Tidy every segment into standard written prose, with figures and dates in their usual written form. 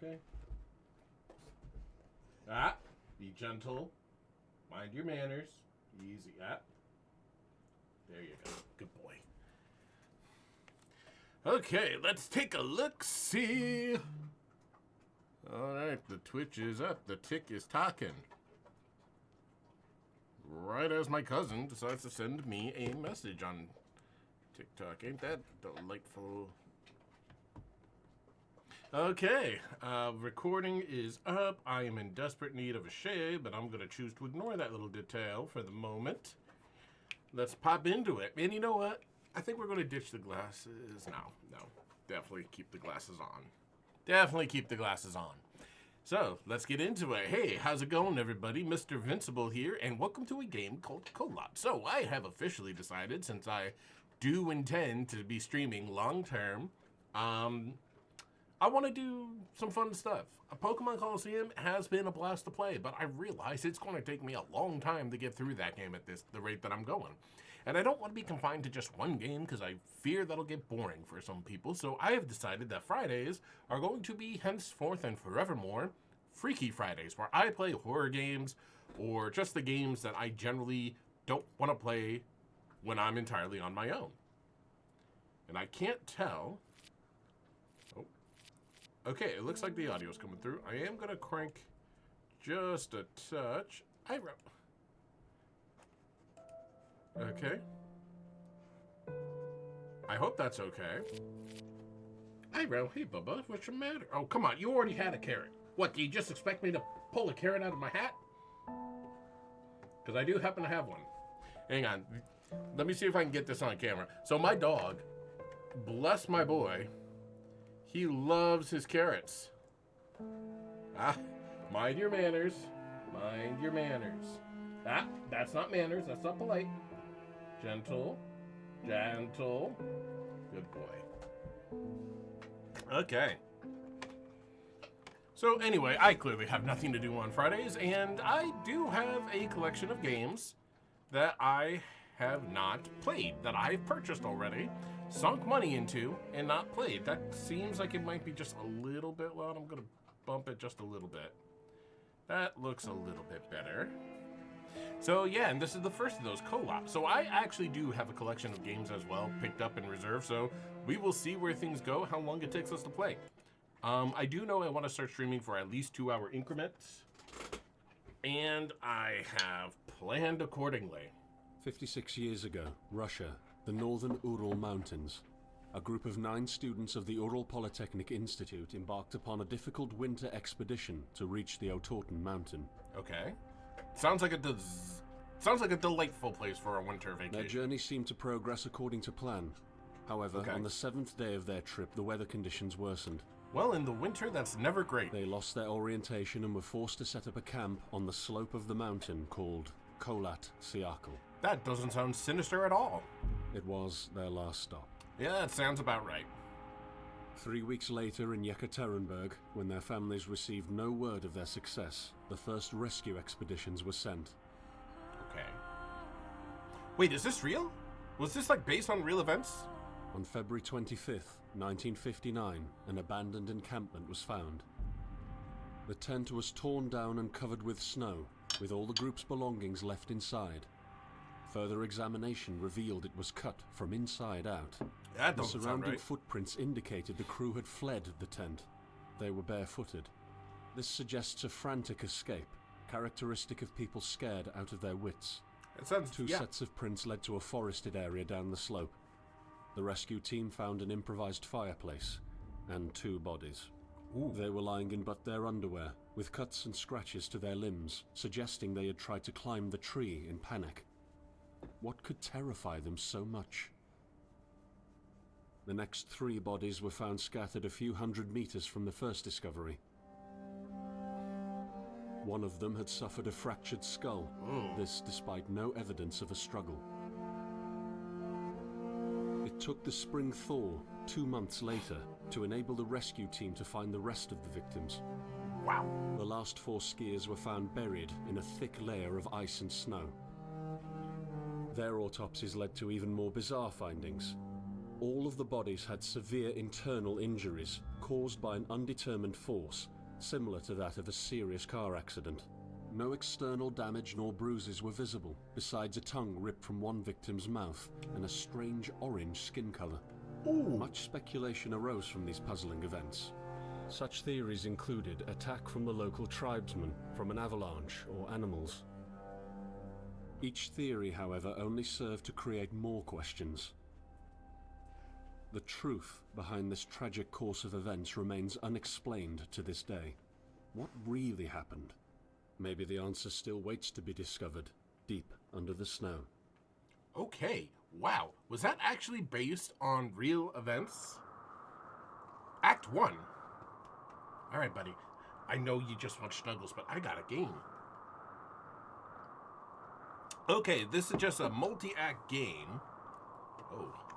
Okay. Ah, be gentle. Mind your manners. Easy. Ah. There you go. Good boy. Okay, let's take a look-see. All right, the Twitch is up. The tick is talking. Right as my cousin decides to send me a message on TikTok. Ain't that delightful? Okay, recording is up. I am in desperate need of a shave, but I'm going to choose to ignore that little detail for the moment. Let's pop into it. And you know what? I think we're going to ditch the glasses. No. Definitely keep the glasses on. Definitely keep the glasses on. So, let's get into it. Hey, how's it going, everybody? Mr. Vincible here, and welcome to a game called Kholat. So, I have officially decided, since I do intend to be streaming long-term, I want to do some fun stuff. A Pokemon Coliseum has been a blast to play, but I realize it's going to take me a long time to get through that game at the rate that I'm going. And I don't want to be confined to just one game because I fear that'll get boring for some people. So I have decided that Fridays are going to be henceforth and forevermore Freaky Fridays, where I play horror games or just the games that I generally don't want to play when I'm entirely on my own. And I can't tell. Oh. Okay, it looks like the audio's coming through. I am going to crank just a touch. Okay. I hope that's okay. Iro, hey Bubba, what's the matter? Oh, come on, you already had a carrot. What, do you just expect me to pull a carrot out of my hat? Because I do happen to have one. Hang on. Let me see if I can get this on camera. So my dog, bless my boy, he loves his carrots. Ah, mind your manners. Mind your manners. Ah, that's not manners. That's not polite. Gentle. Gentle. Good boy. Okay. So anyway, I clearly have nothing to do on Fridays, and I do have a collection of games that I have not played, that I've purchased already, sunk money into, and not played. That seems like it might be just a little bit loud. I'm going to bump it just a little bit. That looks a little bit better. So yeah, and this is the first of those Kholat. So I actually do have a collection of games as well, picked up in reserve, so we will see where things go, how long it takes us to play. I do know I want to start streaming for at least 2-hour increments, and I have planned accordingly. 56 years ago, Russia, the northern Ural Mountains. A group of 9 students of the Ural Polytechnic Institute embarked upon a difficult winter expedition to reach the Otorten mountain. Okay. Sounds like a delightful place for a winter vacation. Their journey seemed to progress according to plan. However, on the 7th day of their trip, the weather conditions worsened. Well, in the winter, that's never great. They lost their orientation and were forced to set up a camp on the slope of the mountain called Kholat Siakal. That doesn't sound sinister at all. It was their last stop. Yeah, that sounds about right. 3 weeks later in Yekaterinburg, when their families received no word of their success, the first rescue expeditions were sent. Okay. Wait, is this real? Was this like based on real events? On February 25th, 1959, an abandoned encampment was found. The tent was torn down and covered with snow, with all the group's belongings left inside. Further examination revealed it was cut from inside out. That The doesn't sound surrounding right. footprints indicated the crew had fled the tent. They were barefooted. This suggests a frantic escape, characteristic of people scared out of their wits. It sounds, Two sets of prints led to a forested area down the slope. The rescue team found an improvised fireplace and 2 bodies. Ooh. They were lying in but their underwear, with cuts and scratches to their limbs, suggesting they had tried to climb the tree in panic. What could terrify them so much? The next 3 bodies were found scattered a few hundred meters from the first discovery. One of them had suffered a fractured skull, this despite no evidence of a struggle. It took the spring thaw 2 months later to enable the rescue team to find the rest of the victims. Wow. The last 4 skiers were found buried in a thick layer of ice and snow. Their autopsies led to even more bizarre findings. All of the bodies had severe internal injuries caused by an undetermined force, similar to that of a serious car accident. No external damage nor bruises were visible, besides a tongue ripped from one victim's mouth and a strange orange skin color. Ooh. Much speculation arose from these puzzling events. Such theories included attack from the local tribesmen, from an avalanche, or animals. Each theory, however, only served to create more questions. The truth behind this tragic course of events remains unexplained to this day. What really happened? Maybe the answer still waits to be discovered, deep under the snow. Okay, wow. Was that actually based on real events? Act 1. All right, buddy. I know you just want snuggles, but I got a game. Okay, this is just a multi-act game.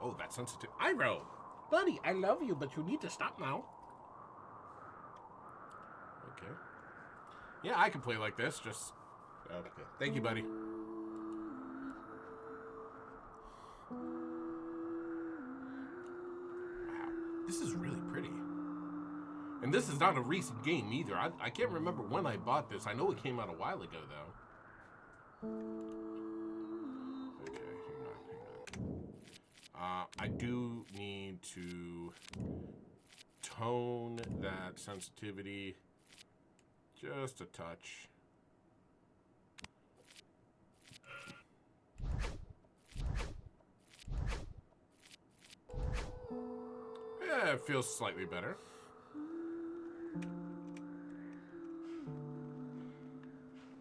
Oh, that's sensitive. Iro! Buddy, I love you, but you need to stop now. Okay. Yeah, I can play like this, just... Okay. Thank you, buddy. Wow. This is really pretty. And this is not a recent game, either. I can't remember when I bought this. I know it came out a while ago, though. Okay, hang on. I do need to tone that sensitivity just a touch. Yeah, it feels slightly better.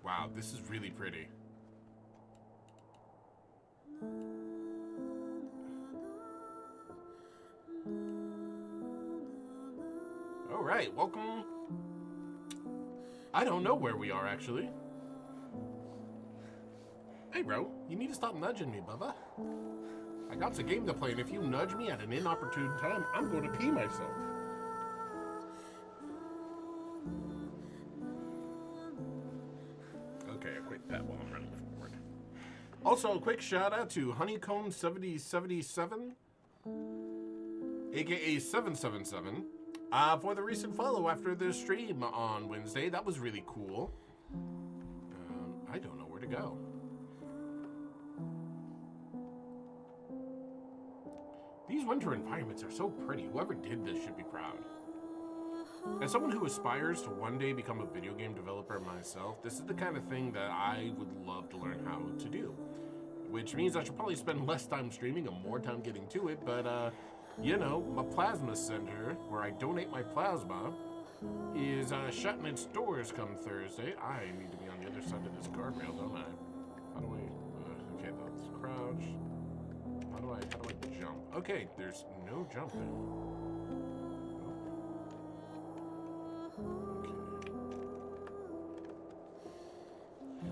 Wow, this is really pretty. All right, welcome. I don't know where we are, actually. Hey, bro, you need to stop nudging me, Bubba. I got a game to play, and if you nudge me at an inopportune time, I'm going to pee myself. Okay, I quit that while I'm running forward. Also, a quick shout out to Honeycomb7077, aka 777, for the recent follow after the stream on Wednesday. That was really cool. I don't know where to go. These winter environments are so pretty. Whoever did this should be proud. As someone who aspires to one day become a video game developer myself, this is the kind of thing that I would love to learn how to do. Which means I should probably spend less time streaming and more time getting to it, but you know, my plasma center, where I donate my plasma, is shutting its doors come Thursday. I need to be on the other side of this guardrail, don't I? How do I... okay, let's crouch. How do I jump? Okay, there's no jumping. Okay.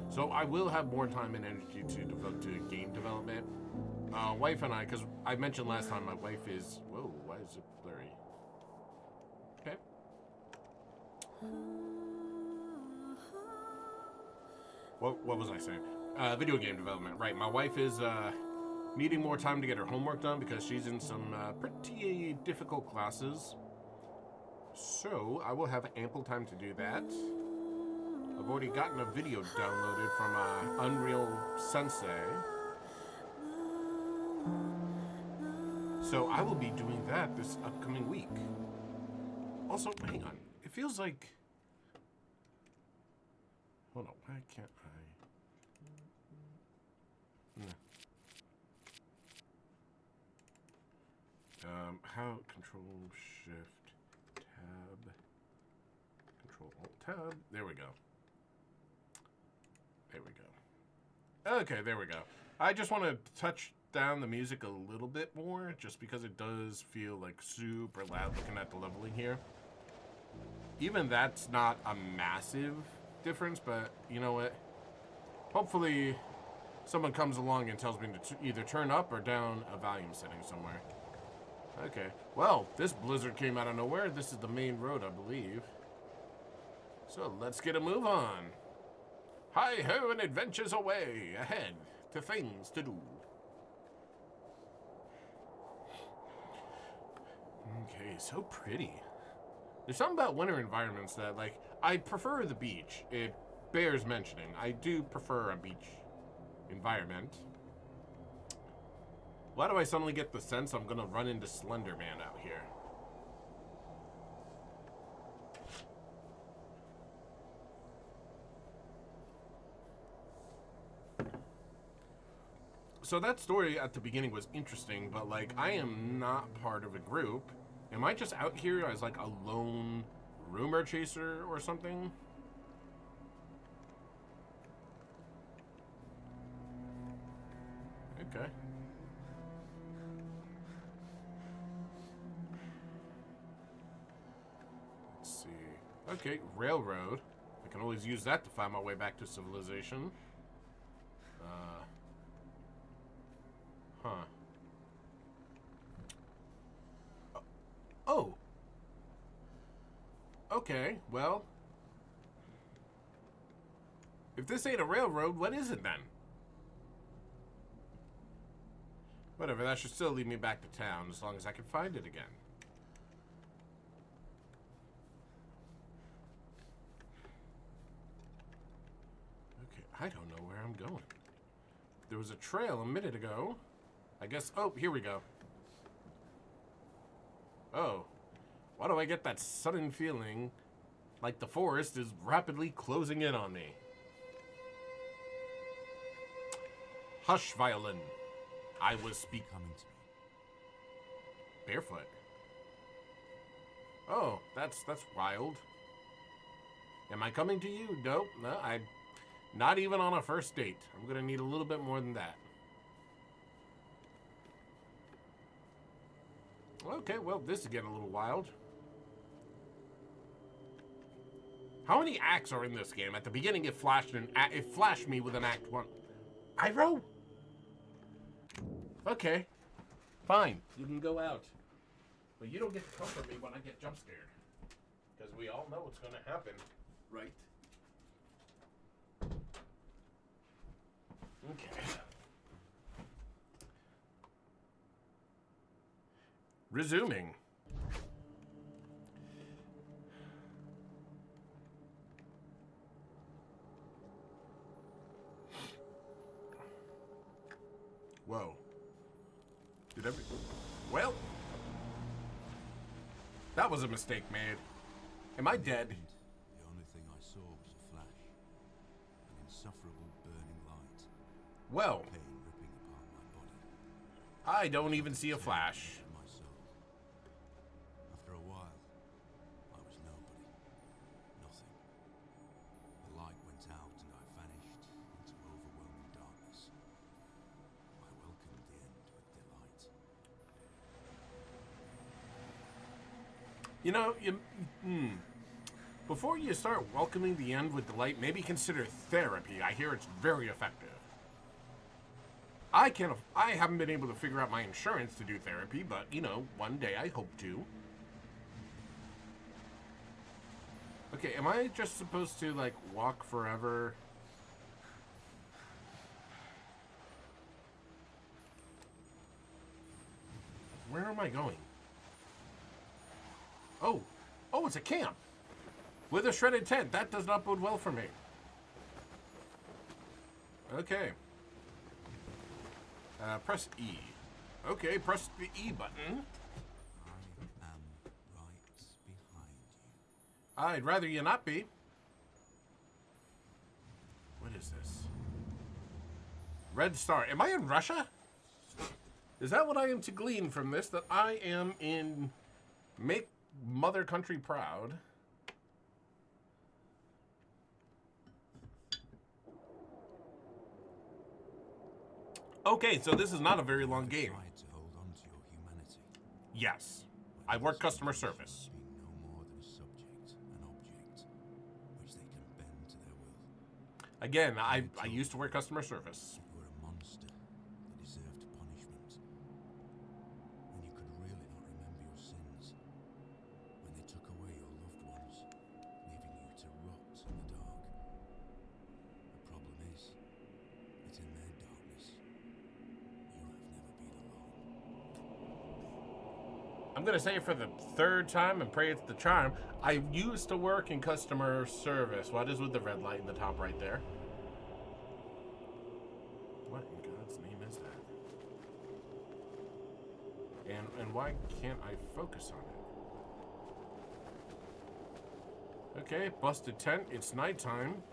So I will have more time and energy to devote to game development. Wife and I, because I mentioned last time, my wife is... Whoa, why is it blurry? Okay. What was I saying? Video game development, right. My wife is needing more time to get her homework done because she's in some pretty difficult classes. So I will have ample time to do that. I've already gotten a video downloaded from Unreal Sensei. So I will be doing that this upcoming week. Also, hang on. It feels like... Hold on, why can't I... How... Control, Shift, Tab... Control, Alt, Tab... There we go. There we go. Okay, there we go. I just want to touch down the music a little bit more, just because it does feel like super loud looking at the leveling here. Even that's not a massive difference, but you know what? Hopefully someone comes along and tells me to either turn up or down a volume setting somewhere. Okay, well, this blizzard came out of nowhere. This is the main road, I believe. So let's get a move on. Hi-ho and adventures away ahead to things to do. Okay, so pretty. There's something about winter environments that, like, I prefer the beach. It bears mentioning. I do prefer a beach environment. Why do I suddenly get the sense I'm gonna run into Slender Man out here? So that story at the beginning was interesting, but, like, I am not part of a group. Am I just out here as, like, a lone rumor chaser or something? Okay. Let's see. Okay, railroad. I can always use that to find my way back to civilization. Huh. Oh. Okay, well. If this ain't a railroad, what is it then? Whatever, that should still lead me back to town as long as I can find it again. Okay, I don't know where I'm going. There was a trail a minute ago. I guess, oh, here we go. Oh, why do I get that sudden feeling like the forest is rapidly closing in on me? Hush, violin. I was coming to me. Barefoot. Oh, that's wild. Am I coming to you? Nope, no, I'm not even on a first date. I'm gonna need a little bit more than that. Okay, well, this is getting a little wild. How many acts are in this game? At the beginning, it flashed me with an act 1. Pyro? Okay, fine. You can go out. But you don't get to comfort me when I get jump scared. Because we all know what's going to happen, right? Okay. Resuming. Whoa. Well, that was a mistake made. Am I dead? The only thing I saw was a flash, an insufferable burning light. Well, Pain ripping apart my body. I don't even see a flash. My soul. After a while, I was nobody. Nothing. The light went out and I vanished into overwhelming darkness. I welcomed the end with delight. You know, before you start welcoming the end with delight, maybe consider therapy. I hear it's very effective. I haven't been able to figure out my insurance to do therapy, but, you know, one day I hope to. Okay, am I just supposed to, like, walk forever? Where am I going? Oh, it's a camp with a shredded tent. That does not bode well for me. Okay. Press E. Okay, press the E button. I am right behind you. I'd rather you not be. What is this? Red Star. Am I in Russia? Is that what I am to glean from this? That I am in Make Mother Country Proud? Okay, so this is not a very long game. Tried to hold on to your humanity. Yes. I work customer service. Being no more than a subject, an object, which they can bend to their will. Again, I used to work customer service. You were a monster that deserved punishment. When you could really not remember your sins. When they took away your loved ones, leaving you to rot in the dark. The problem is that in their darkness, you have never been alone. I'm gonna say it for the third time and pray it's the charm. I used to work in customer service. What is with the red light in the top right there? What in God's name is that? And why can't I focus on it? Okay, busted tent. It's nighttime.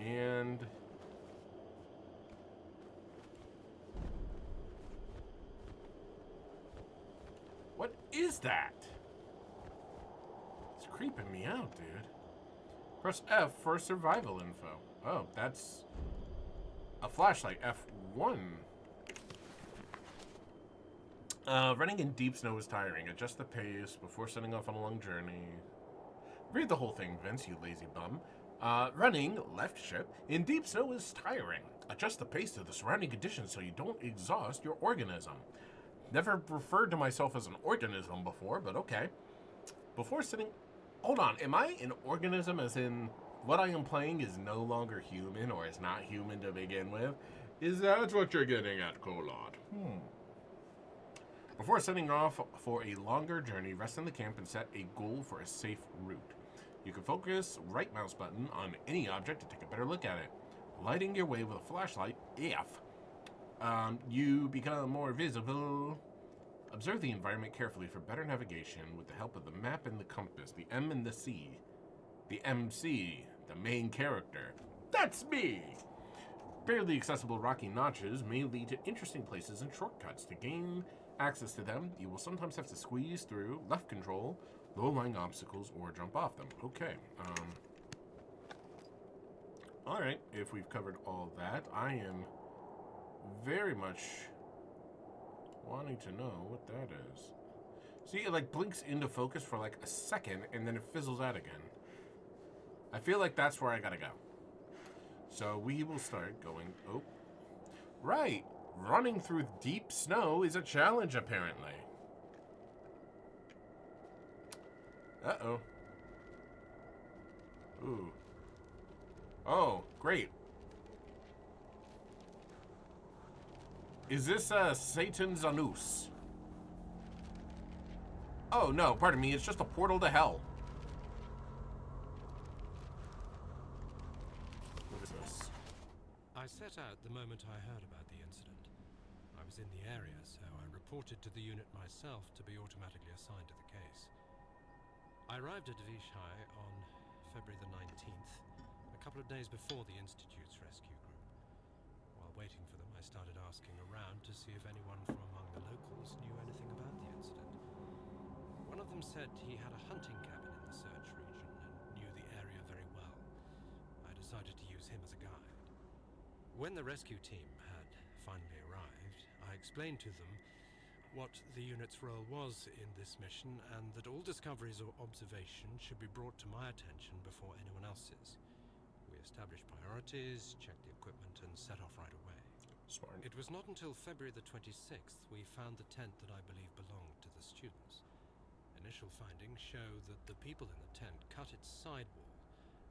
And what is that? It's creeping me out, dude. Press F for survival info. Oh, that's a flashlight. F1. Running in deep snow is tiring. Adjust the pace before setting off on a long journey. Read the whole thing, Vince, you lazy bum. Running, left ship, in deep snow is tiring. Adjust the pace to the surrounding conditions so you don't exhaust your organism. Never referred to myself as an organism before, but okay. Before sitting... Hold on, am I an organism as in what I am playing is no longer human or is not human to begin with? Is that what you're getting at, Kholat? Before setting off for a longer journey, rest in the camp and set a goal for a safe route. You can focus right mouse button on any object to take a better look at it. Lighting your way with a flashlight, F. You become more visible. Observe the environment carefully for better navigation with the help of the map and the compass, the M and the C. The MC, the main character. That's me! Barely accessible rocky notches may lead to interesting places and shortcuts. To gain access to them, you will sometimes have to squeeze through left control, low-lying obstacles, or jump off them. Okay. Alright, if we've covered all that, I am very much wanting to know what that is. See, it like blinks into focus for like a second, and then it fizzles out again. I feel like that's where I gotta go. So we will start going... Oh. Right! Running through deep snow is a challenge, apparently. Uh-oh. Ooh. Oh, great. Is this Satan's Anus? Oh, no, pardon me. It's just a portal to hell. What is this? I set out the moment I heard about the incident. I was in the area, so I reported to the unit myself to be automatically assigned to the case. I arrived at Vishai on February the 19th, a couple of days before the Institute's rescue group. While waiting for them, I started asking around to see if anyone from among the locals knew anything about the incident. One of them said he had a hunting cabin in the search region and knew the area very well. I decided to use him as a guide. When the rescue team had finally arrived, I explained to them what the unit's role was in this mission and that all discoveries or observations should be brought to my attention before anyone else's. We established priorities, checked the equipment, and set off right away. Smart. It was not until February the 26th we found the tent that I believe belonged to the students. Initial findings show that the people in the tent cut its sidewall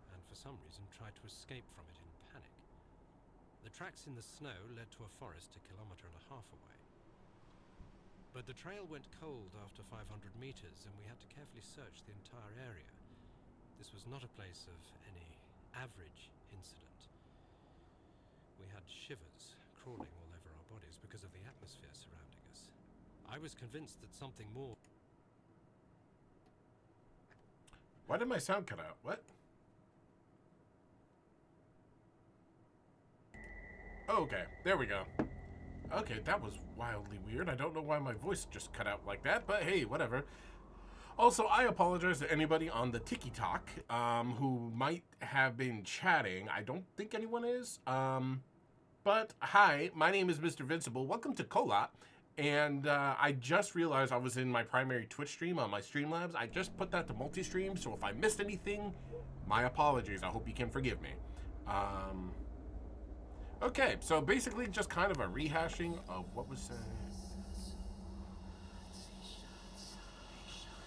and for some reason tried to escape from it in panic. The tracks in the snow led to a forest a kilometer and a half away. But the trail went cold after 500 meters and we had to carefully search the entire area. This was not a place of any average incident. We had shivers crawling all over our bodies because of the atmosphere surrounding us. I was convinced that something more... Why did my sound cut out? What? Okay, there we go. Okay, that was wildly weird. I don't know why my voice just cut out like that, but hey, whatever. Also, I apologize to anybody on the TikTok who might have been chatting. I don't think anyone is. But hi, my name is Mr. Vincible. Welcome to Kholat. And I just realized I was in my primary Twitch stream on my Streamlabs. I just put that to multi-stream, so if I missed anything, my apologies. I hope you can forgive me. Okay, so basically just kind of a rehashing of what was said.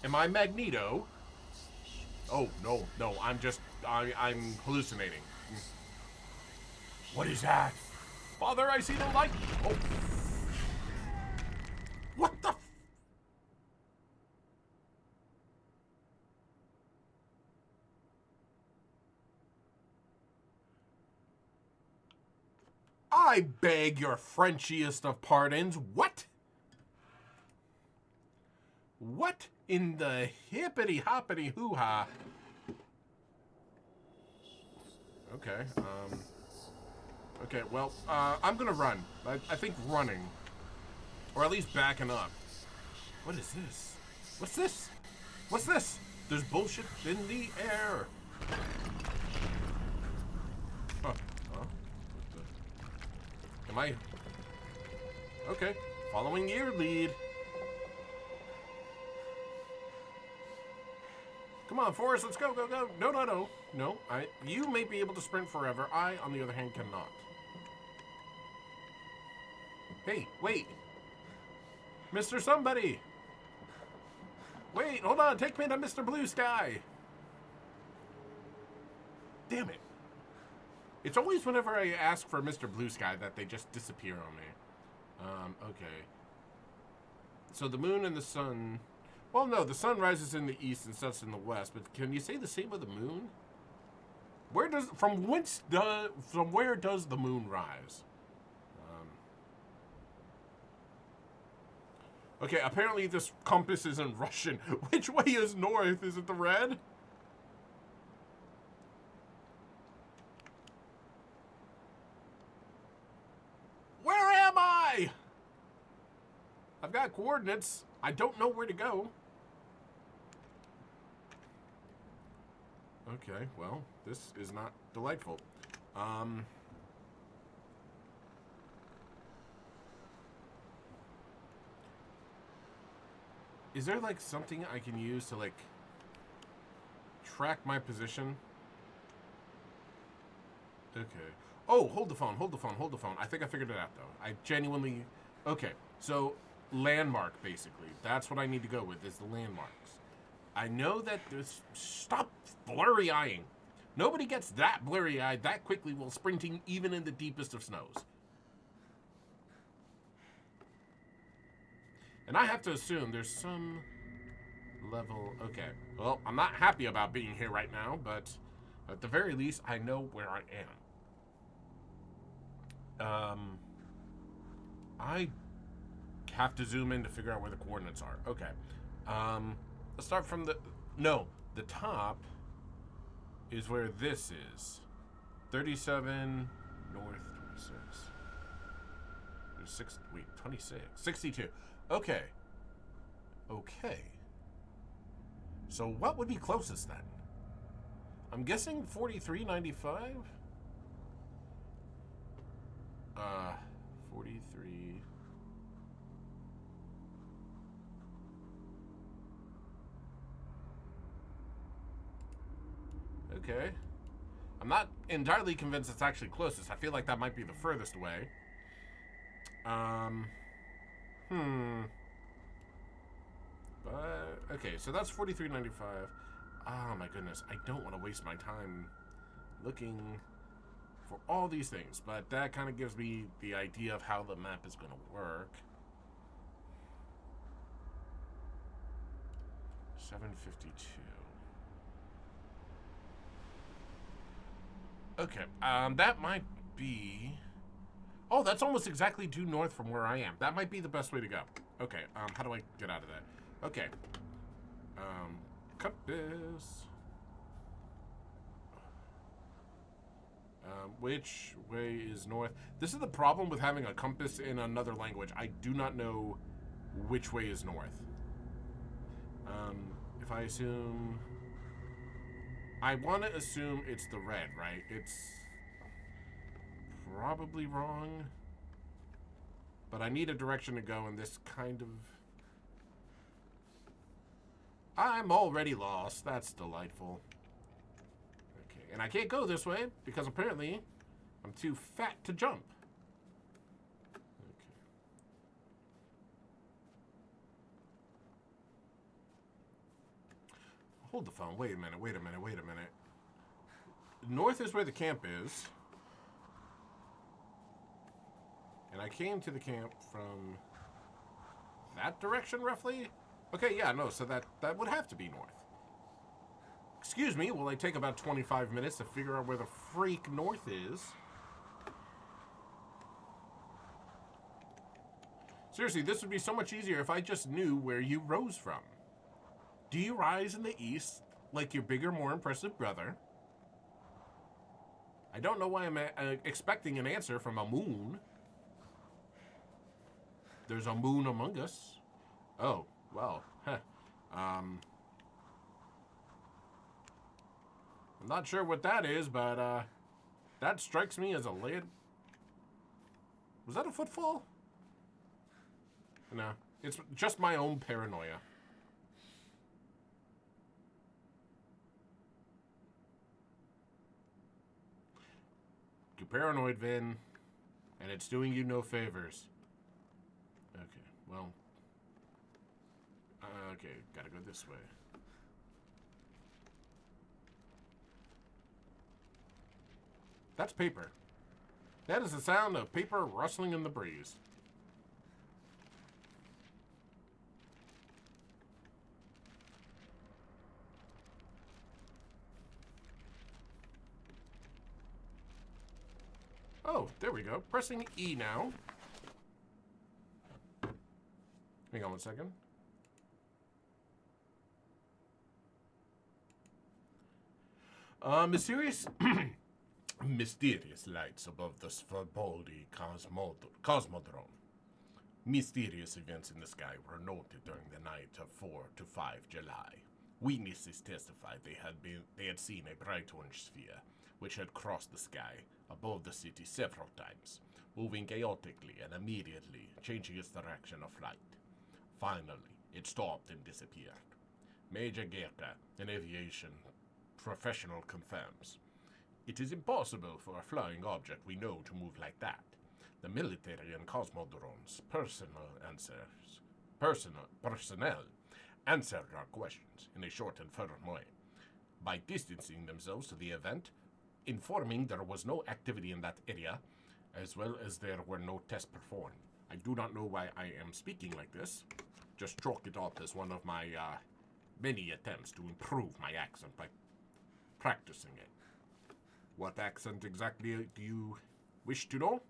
Am I Magneto? Oh, no, I'm hallucinating. What is that? Father, I see the light. Oh. What the? I beg your Frenchiest of pardons. What? What in the hippity hoppity hoo ha? Okay. Okay. Well, I'm gonna run. I think running, or at least backing up. What is this? What's this? What's this? There's bullshit in the air. Huh. Huh? Am I? Okay. Following your lead. Come on, Forrest, let's go, go, go. No, no, no. No, you may be able to sprint forever. I, on the other hand, cannot. Hey, wait. Mr. Somebody. Wait, hold on. Take me to Mr. Blue Sky. Damn it. It's always whenever I ask for Mr. Blue Sky that they just disappear on me. Okay. So the moon and the sun... Well, no, the sun rises in the east and sets in the west, but can you say the same of the moon? From where does the moon rise? Okay, apparently this compass isn't Russian. Which way is north? Is it the red? Where am I? I've got coordinates. I don't know where to go. Okay, well, this is not delightful. Is there, like, something I can use to, like, track my position? Okay. Oh, hold the phone, hold the phone, hold the phone. I think I figured it out, though. I genuinely... Okay, so landmark, basically. That's what I need to go with, is the landmarks. I know that there's... Stop blurry-eyeing. Nobody gets that blurry-eyed that quickly while sprinting even in the deepest of snows. And I have to assume there's some level... Okay. Well, I'm not happy about being here right now, but at the very least, I know where I am. I have to zoom in to figure out where the coordinates are. Okay. Let's start from the... No, the top is where this is. 37 north, 26. There's 6... Wait, 26. 62. Okay. Okay. So what would be closest then? I'm guessing 4395? 43... Okay. I'm not entirely convinced it's actually closest. I feel like that might be the furthest away. But, okay, so that's 4395. Oh my goodness, I don't want to waste my time looking for all these things, but that kind of gives me the idea of how the map is going to work. 752. Okay, that might be... Oh, that's almost exactly due north from where I am. That might be the best way to go. Okay, how do I get out of that? Okay. Compass. Which way is north? This is the problem with having a compass in another language. I do not know which way is north. If I assume... I want to assume it's the red, right? It's probably wrong. But I need a direction to go, and this kind of... I'm already lost. That's delightful. Okay, and I can't go this way, because apparently I'm too fat to jump. Okay. Hold the phone. Wait a minute, wait a minute, wait a minute. North is where the camp is. And I came to the camp from that direction, roughly? Okay, yeah, no, so that would have to be north. Excuse me, will I take about 25 minutes to figure out where the freak north is? Seriously, this would be so much easier if I just knew where you rose from. Do you rise in the east like your bigger, more impressive brother? I don't know why I'm expecting an answer from a moon. There's a moon among us. Oh, well, I'm not sure what that is, but that strikes me as a lid. Was that a footfall? No, it's just my own paranoia. You're paranoid, Vin, and it's doing you no favors. Okay, well. Okay, gotta go this way. That's paper. That is the sound of paper rustling in the breeze. Oh, there we go. Pressing E now. Hang on one second. Mysterious lights above the Svalbaldi Cosmodrome. Mysterious events in the sky were noted during the night of 4 to 5 July. Witnesses testified they had seen a bright orange sphere, which had crossed the sky above the city several times, moving chaotically and immediately changing its direction of flight. Finally, it stopped and disappeared. Major Gerka, an aviation professional, confirms. It is impossible for a flying object we know to move like that. The military and Cosmodrome's personnel answered our questions in a short and firm way, by distancing themselves to the event, informing there was no activity in that area, as well as there were no tests performed. I do not know why I am speaking like this. Just chalk it up as one of my many attempts to improve my accent by practicing it. What accent exactly do you wish to know?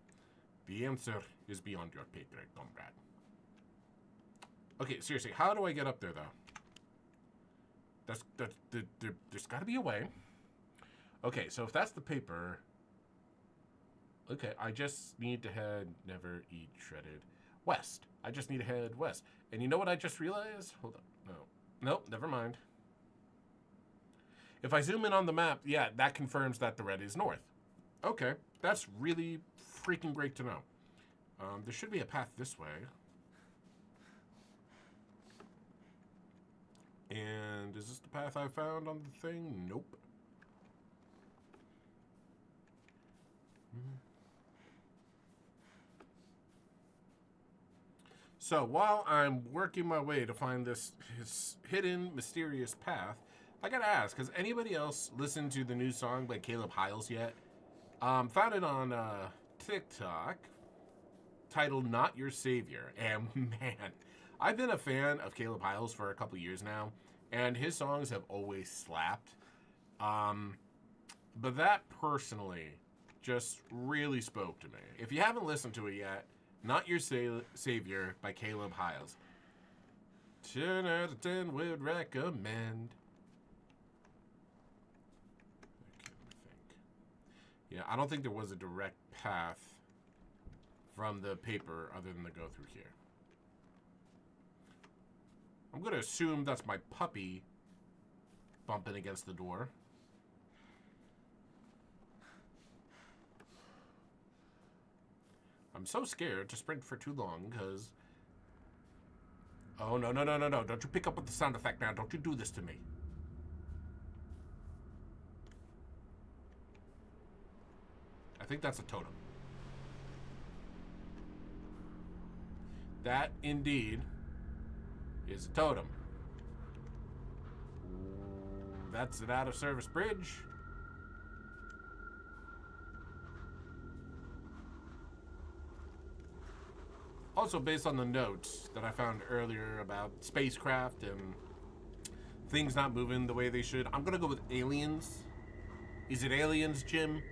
The answer is beyond your pay grade, comrade. Okay, seriously, how do I get up there, though? There's got to be a way. Okay, so if that's the paper... Okay, I just need to head, never eat shredded, west. I just need to head west. And you know what I just realized? Hold on. No. Nope, never mind. If I zoom in on the map, yeah, that confirms that the red is north. Okay, that's really freaking great to know. There should be a path this way. And is this the path I found on the thing? Nope. So while I'm working my way to find this hidden, mysterious path, I gotta ask, has anybody else listened to the new song by Caleb Hyles yet? Found it on TikTok, titled Not Your Savior. And man, I've been a fan of Caleb Hyles for a couple years now, and his songs have always slapped. But that personally just really spoke to me. If you haven't listened to it yet, Not Your Savior by Caleb Hyles. 10 out of 10 would recommend. Yeah, I don't think there was a direct path from the paper other than to go through here. I'm going to assume that's my puppy bumping against the door. I'm so scared to sprint for too long because... Oh, no. Don't you pick up with the sound effect now. Don't you do this to me. I think that's a totem. That, indeed, is a totem. That's an out-of-service bridge. Also, based on the notes that I found earlier about spacecraft and things not moving the way they should, I'm going to go with aliens. Is it aliens, Jim?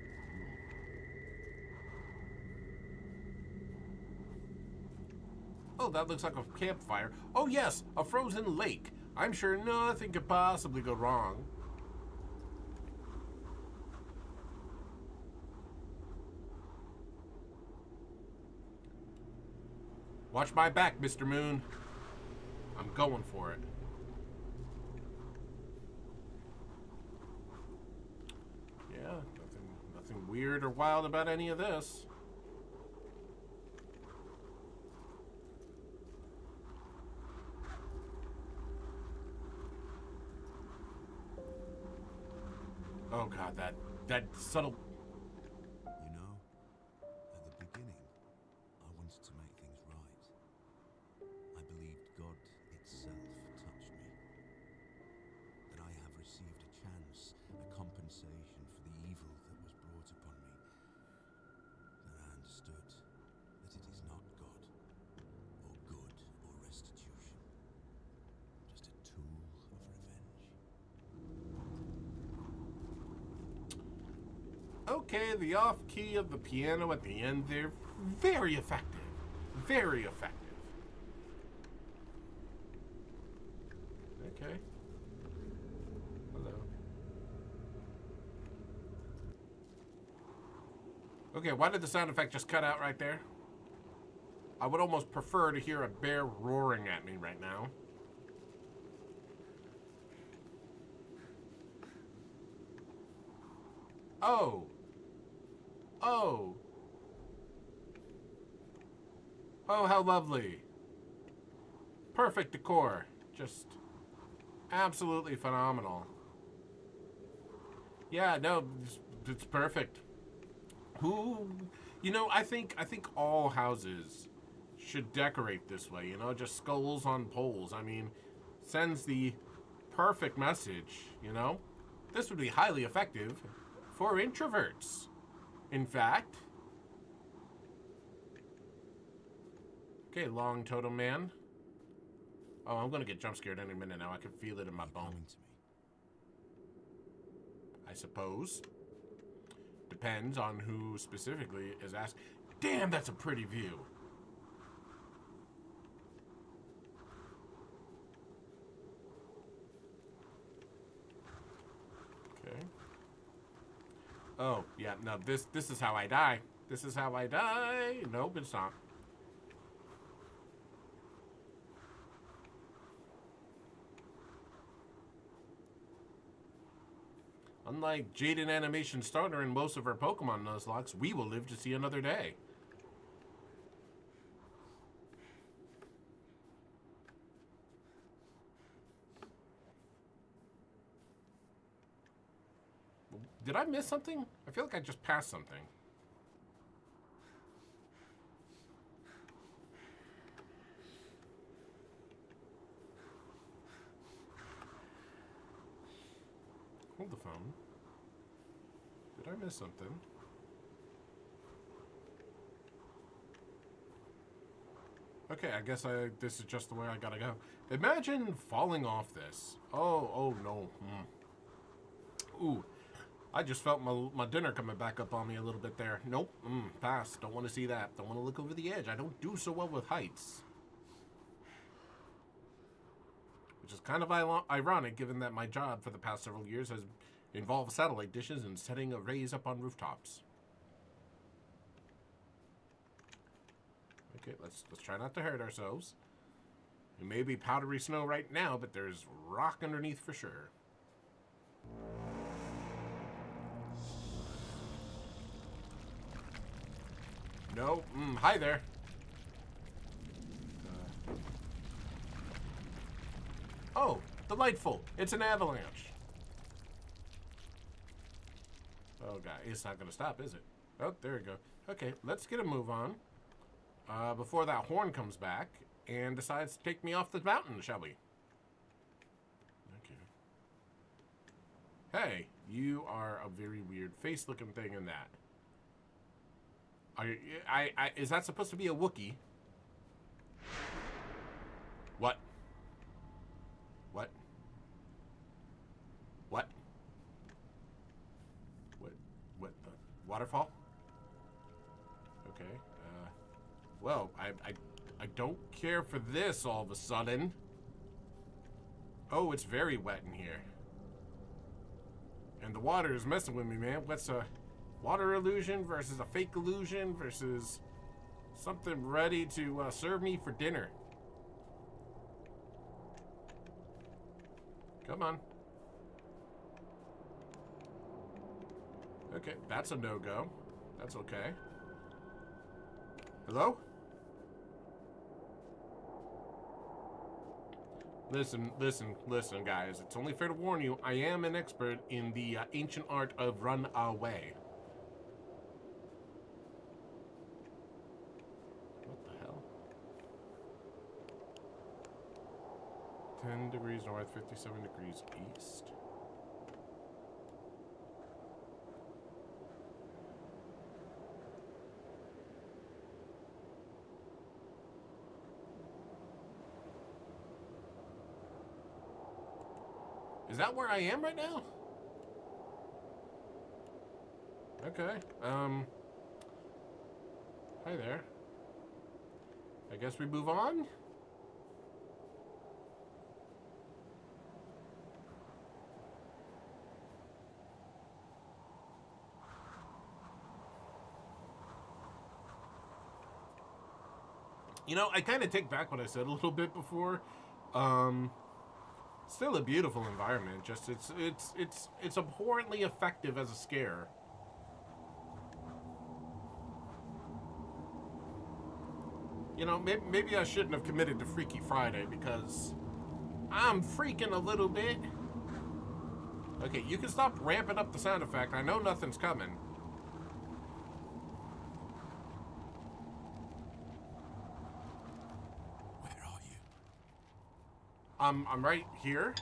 Oh, that looks like a campfire. Oh yes, a frozen lake. I'm sure nothing could possibly go wrong. Watch my back, Mr. Moon. I'm going for it. Yeah, nothing weird or wild about any of this. Oh god, that subtle. You know, at the beginning, I wanted to make things right. I believed God itself touched me. That I have received a chance, a compensation for the evil that was brought upon me. Then I understood that it is not God, or good, or restitution. Just a tool of revenge. Okay, the off key of the piano at the end there, very effective. Very effective. Okay. Hello. Okay, why did the sound effect just cut out right there? I would almost prefer to hear a bear roaring at me right now. Oh. Oh. Oh, how lovely. Perfect decor. Just absolutely phenomenal. Yeah, no, it's perfect. Who, you know, I think all houses should decorate this way, you know, just skulls on poles. I mean, sends the perfect message, you know? This would be highly effective for introverts. In fact. Okay, long totem man. Oh, I'm gonna get jump scared any minute now. I can feel it in my Are you bone. coming to me? I suppose. Depends on who specifically is asked. Damn, that's a pretty view. Okay. Oh, yeah, no, this is how I die. This is how I die. Nope, it's not. Unlike Jaden Animation Starter and most of our Pokemon Nuzlocks, we will live to see another day. Did I miss something? I feel like I just passed something. Hold the phone. Did I miss something? Okay, I guess this is just the way I gotta go. Imagine falling off this. Oh no. Ooh, I just felt my dinner coming back up on me a little bit there. Nope, pass. Don't want to see that. Don't want to look over the edge. I don't do so well with heights. Which is kind of ironic given that my job for the past several years has involved satellite dishes and setting arrays up on rooftops. Okay, let's try not to hurt ourselves. It may be powdery snow right now, but there's rock underneath for sure. No, hi there. Oh, delightful. It's an avalanche. Oh, God. It's not going to stop, is it? Oh, there we go. Okay, let's get a move on. Before that horn comes back and decides to take me off the mountain, shall we? Okay. Hey, you are a very weird face-looking thing in that. Are you, is that supposed to be a Wookiee? What? What? What? What the? Waterfall? Okay. Well, I I don't care for this all of a sudden. Oh, it's very wet in here. And the water is messing with me, man. What's a water illusion versus a fake illusion versus something ready to serve me for dinner? Come on. Okay, that's a no-go. That's okay. Hello? Listen, guys. It's only fair to warn you, I am an expert in the ancient art of run away. What the hell? 10 degrees north, 57 degrees east. Is that where I am right now? Okay. Hi there. I guess we move on? You know, I kind of take back what I said a little bit before. Still a beautiful environment. Just it's abhorrently effective as a scare. You know, maybe I shouldn't have committed to Freaky Friday because I'm freaking a little bit. Okay, you can stop ramping up the sound effect. I know nothing's coming. I'm right here.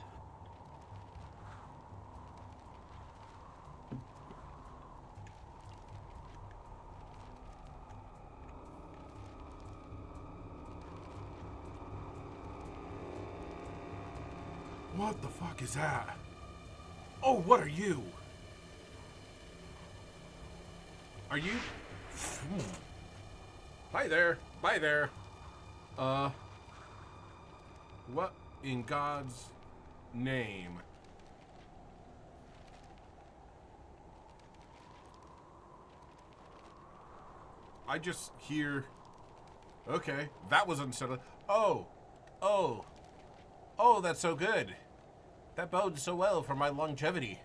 What the fuck is that? Oh, what are you? Are you? Hi there. Bye there. What in God's name? I just hear... Okay, that was unsettling. Oh, that's so good. That bodes so well for my longevity.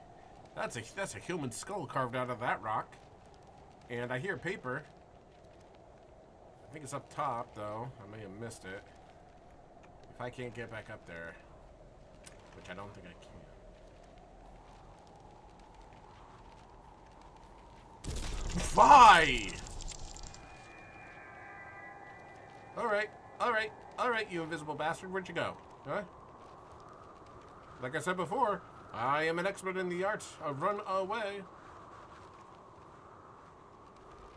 That's a human skull carved out of that rock. And I hear paper. I think it's up top, though. I may have missed it. If I can't get back up there, which I don't think I can. Why? All right, you invisible bastard. Where'd you go? Huh? Like I said before, I am an expert in the art of run away.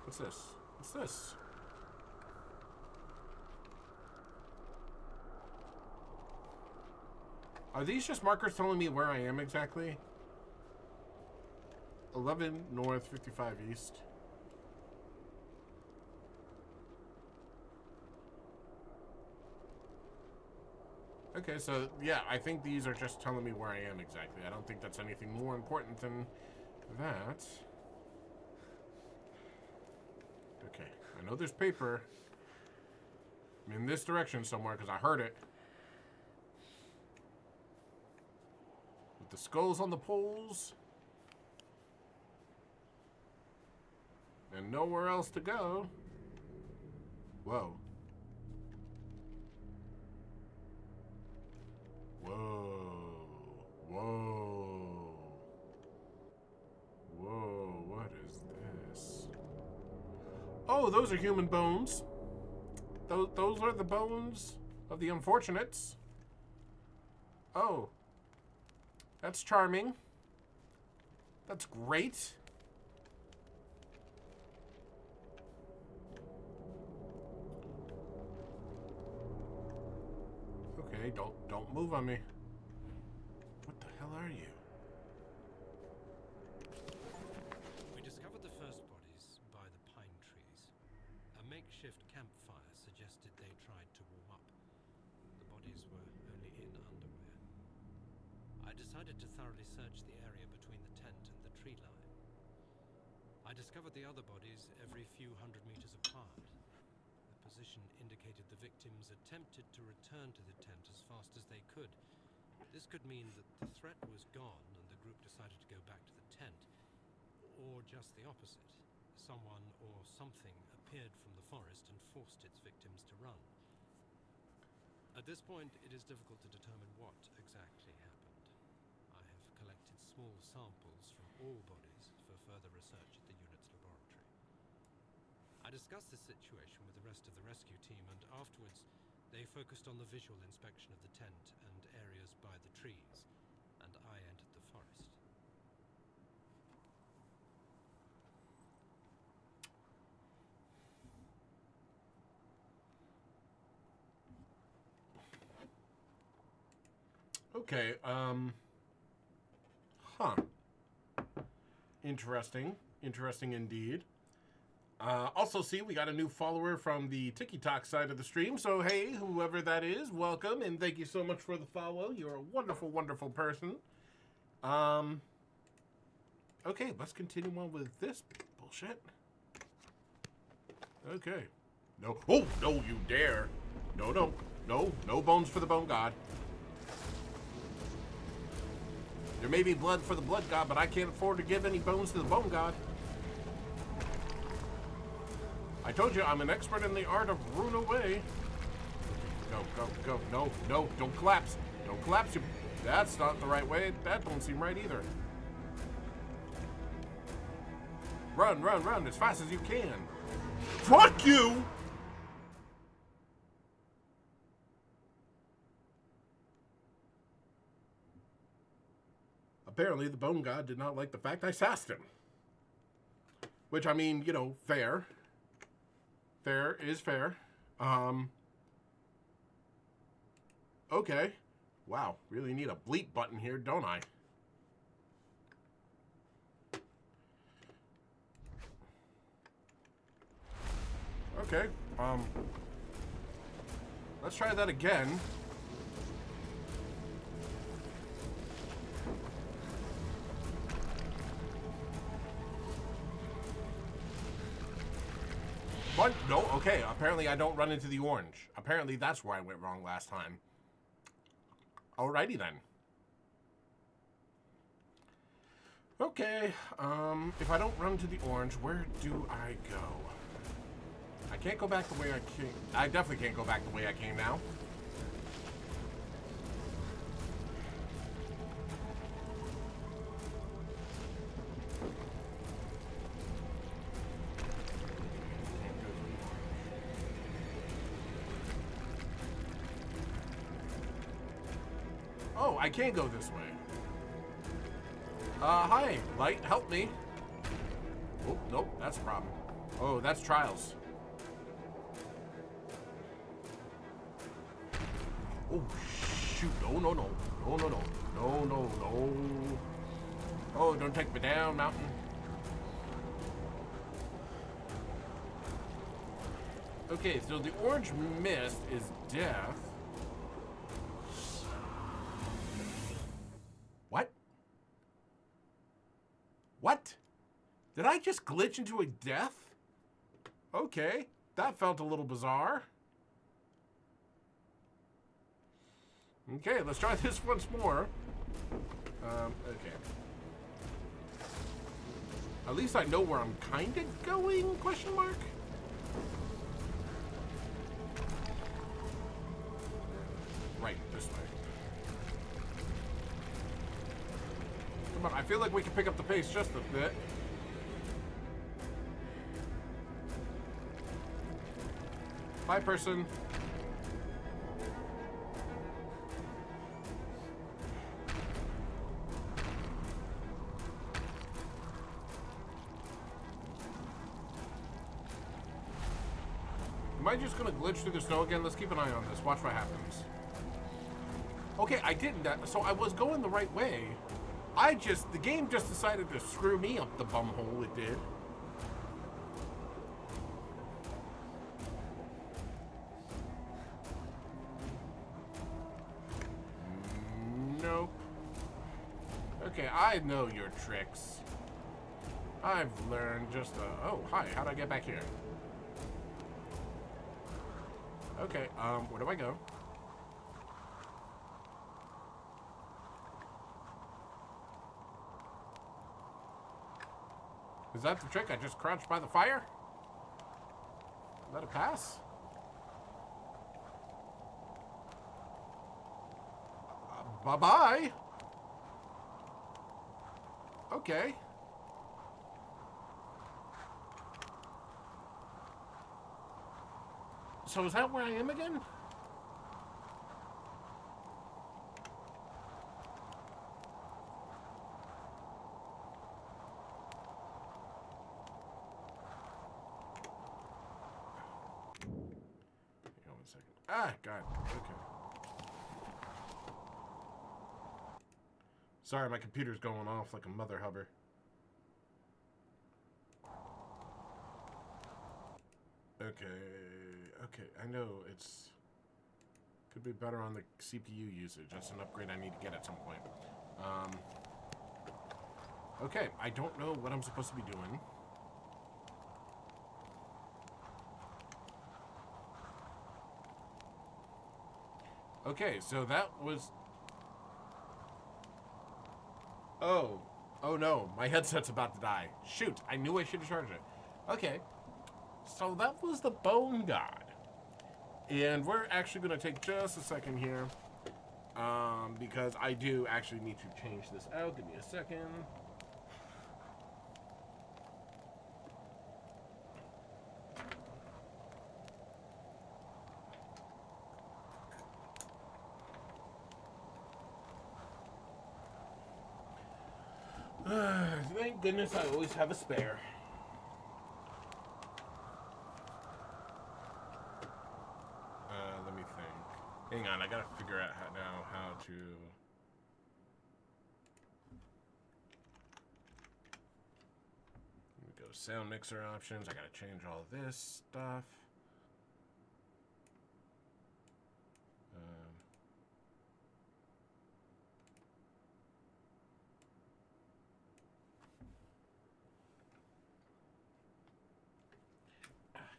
What's this? What's this? Are these just markers telling me where I am exactly? 11 north, 55 east. Okay, so yeah, I think these are just telling me where I am exactly. I don't think that's anything more important than that. Okay, I know there's paper. I'm in this direction somewhere because I heard it. With the skulls on the poles. And nowhere else to go. Whoa. Whoa. Whoa. Whoa, what is this? Oh, those are human bones. Those are the bones of the unfortunates. Oh. That's charming. That's great. Okay, don't move on me. What the hell are you? We discovered the first bodies by the pine trees. A makeshift campfire suggested they tried to bodies were only in underwear. I decided to thoroughly search the area between the tent and the tree line. I discovered the other bodies every few hundred meters apart. The position indicated the victims attempted to return to the tent as fast as they could. This could mean that the threat was gone and the group decided to go back to the tent, or just the opposite. Someone or something appeared from the forest and forced its victims to run. At this point, it is difficult to determine what exactly happened. I have collected small samples from all bodies for further research at the unit's laboratory. I discussed this situation with the rest of the rescue team, and afterwards they focused on the visual inspection of the tent and areas by the trees, and I entered the forest. Okay, huh. Interesting. Interesting indeed. Also, see, we got a new follower from the TikTok side of the stream. So, hey, whoever that is, welcome, and thank you so much for the follow. You're a wonderful, wonderful person. Okay, let's continue on with this bullshit. Okay. No. Oh, no, you dare. No, no. No, no bones for the bone god. There may be blood for the blood god, but I can't afford to give any bones to the bone god. I told you I'm an expert in the art of rune away. Go, go, go. No, no, don't collapse. Don't collapse. That's not the right way. That don't seem right either. Run, run, run as fast as you can. Fuck you! Apparently, the bone god did not like the fact I sassed him. Which, I mean, you know, fair. Fair is fair. Okay. Wow, really need a bleep button here, don't I? Okay, let's try that again. What? No, okay, apparently I don't run into the orange. Apparently that's where I went wrong last time. Alrighty then. Okay, if I don't run to the orange, where do I go? I can't go back the way I came. I definitely can't go back the way I came now. Oh, I can't go this way. Hi, light, help me. Oh, nope, that's a problem. Oh, that's trials. Oh, shoot. No, no, no. No, no, no. No, no, no. Oh, don't take me down, mountain. Okay, so the orange mist is death. What? What? Did I just glitch into a death? Okay, that felt a little bizarre. Okay, let's try this once more. Okay. At least I know where I'm kind of going, question mark? Right, this way. Come on, I feel like we can pick up the pace just a bit. Bye, person. Am I just gonna glitch through the snow again? Let's keep an eye on this. Watch what happens. Okay, I didn't. So I was going the right way. The game just decided to screw me up the bumhole it did. I know your tricks. I've learned just oh, hi, how'd I get back here? Okay, where do I go? Is that the trick? I just crouched by the fire? Let it pass? Bye-bye. Okay. So is that where I am again? Hang on one second. Ah, God. Okay. Sorry, my computer's going off like a mother hubber. Okay, I know it's could be better on the CPU usage. That's an upgrade I need to get at some point. Okay, I don't know what I'm supposed to be doing. Okay, so that was... Oh no, my headset's about to die. Shoot, I knew I should have charged it. Okay, so that was the Bone God. And we're actually going to take just a second here. Because I do actually need to change this out. Give me a second. Thank goodness I always have a spare. Let me think. Hang on, I gotta figure out how to... Let me go to sound mixer options. I gotta change all this stuff.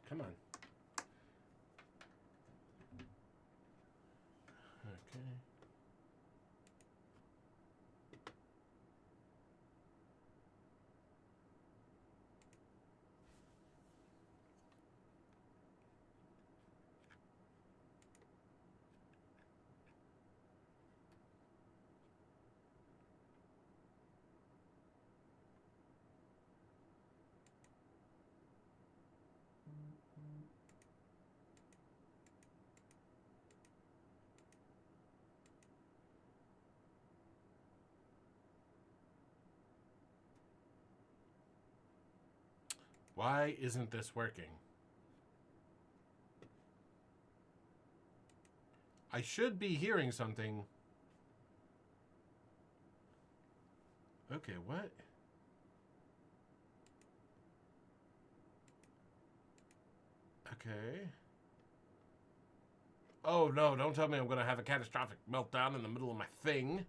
Come on. Okay. Why isn't this working? I should be hearing something. Okay, what? Okay. Oh no, don't tell me I'm gonna have a catastrophic meltdown in the middle of my thing.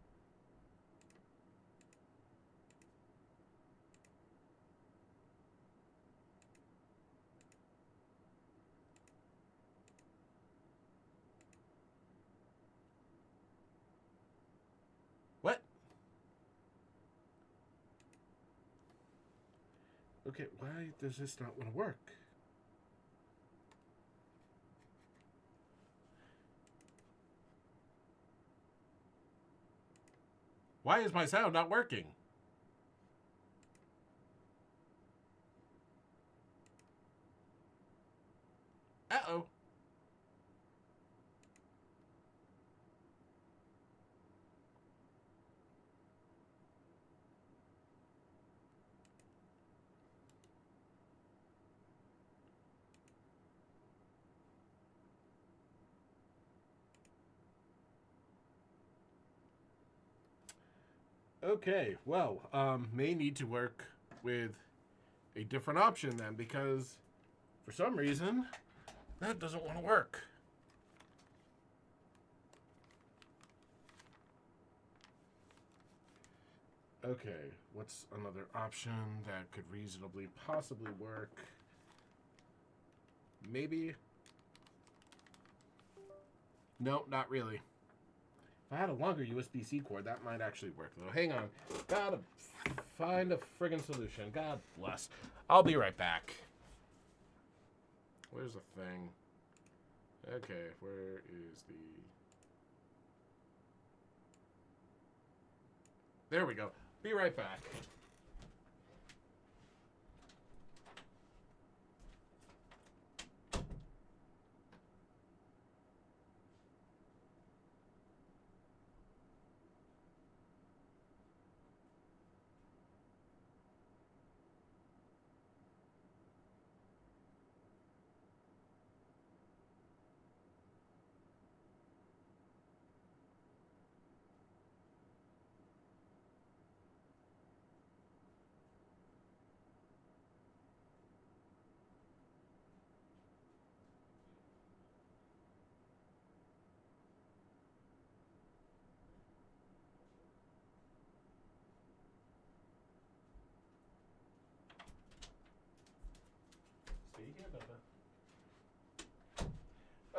What? Okay, why does this not want to work? Why is my sound not working? Uh-oh. Okay, well, may need to work with a different option then, because for some reason that doesn't want to work. Okay, what's another option that could reasonably possibly work? Maybe. No, not really. If I had a longer USB-C cord, that might actually work, though. Hang on. Gotta find a friggin' solution. God bless. I'll be right back. Where's the thing? Okay, where is the... There we go. Be right back.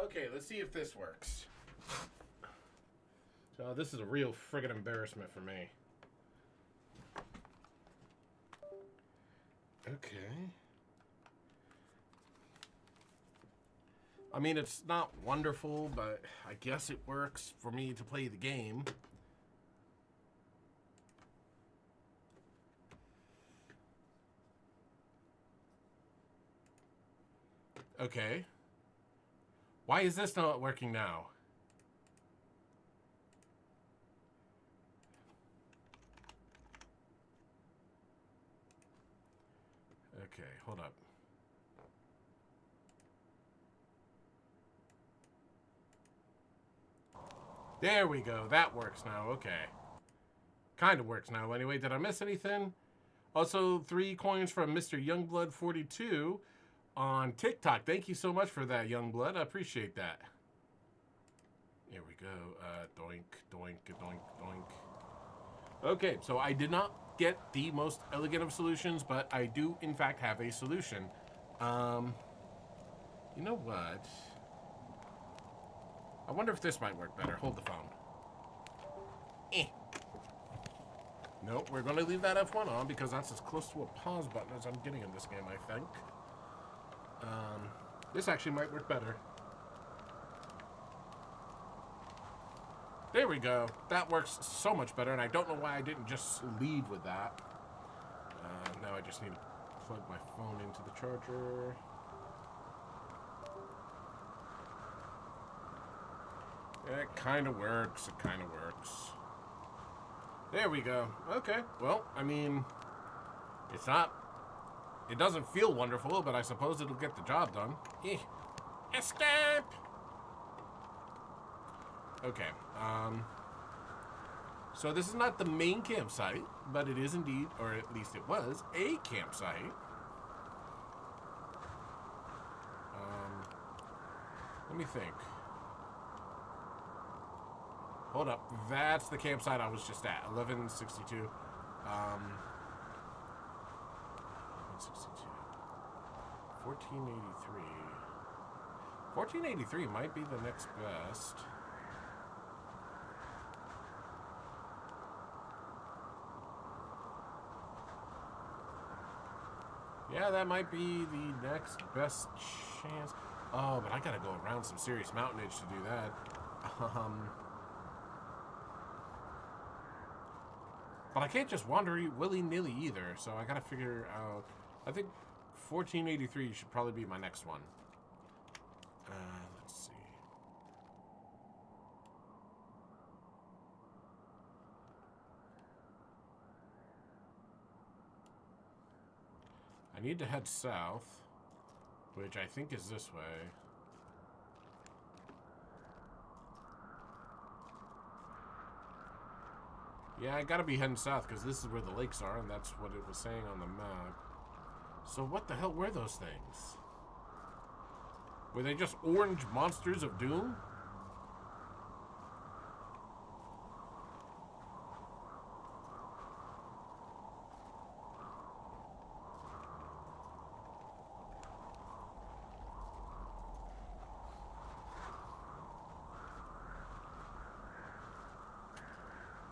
Okay, let's see if this works. So this is a real friggin' embarrassment for me. Okay. I mean, it's not wonderful, but I guess it works for me to play the game. Okay. Why is this not working now? Okay, hold up. There we go. That works now. Okay. Kind of works now anyway. Did I miss anything? Also, 3 coins from Mr. Youngblood42 on TikTok. Thank you so much for that, Youngblood. I appreciate that. Here we go. Doink, doink, doink, doink. Okay, so I did not get the most elegant of solutions, but I do, in fact, have a solution. You know what? I wonder if this might work better. Hold the phone. Nope, we're going to leave that F1 on because that's as close to a pause button as I'm getting in this game, I think. This actually might work better. There we go. That works so much better, and I don't know why I didn't just lead with that. Now I just need to plug my phone into the charger. It kind of works. It kind of works. There we go. Okay. Well, I mean, it's not... It doesn't feel wonderful, but I suppose it'll get the job done. Escape! Okay. So this is not the main campsite, but it is indeed, or at least it was, a campsite. Let me think. Hold up. That's the campsite I was just at. 1162. 1162. 1483. 1483 might be the next best. Yeah, that might be the next best chance. Oh, but I gotta go around some serious mountainage to do that. But I can't just wander willy-nilly either, so I gotta figure out... I think 1483 should probably be my next one. Let's see. I need to head south, which I think is this way. Yeah, I gotta be heading south because this is where the lakes are, and that's what it was saying on the map. So what the hell were those things? Were they just orange monsters of doom?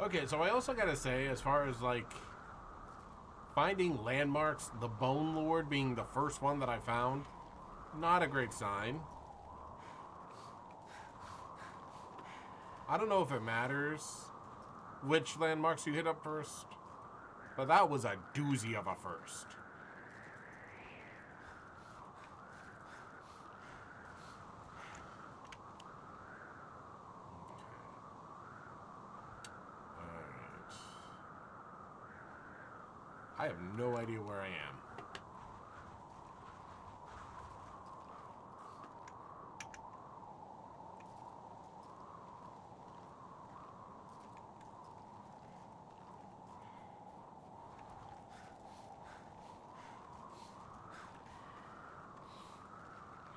Okay, so I also gotta say, as far as like finding landmarks, the Bone Lord being the first one that I found, not a great sign. I don't know if it matters which landmarks you hit up first, but that was a doozy of a first. I have no idea where I am.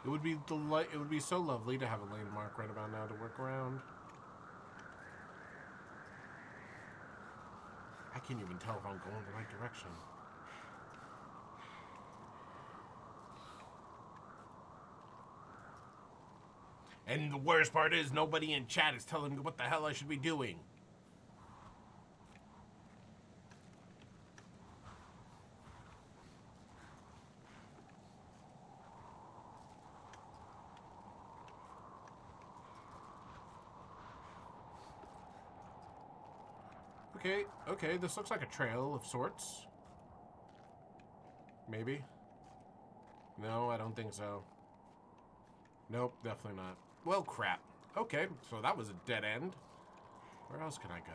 It would be it would be so lovely to have a landmark right about now to work around. I can't even tell if I'm going the right direction. And the worst part is nobody in chat is telling me what the hell I should be doing. Okay, this looks like a trail of sorts. Maybe. No, I don't think so. Nope, definitely not. Well, crap. Okay, so that was a dead end. Where else can I go?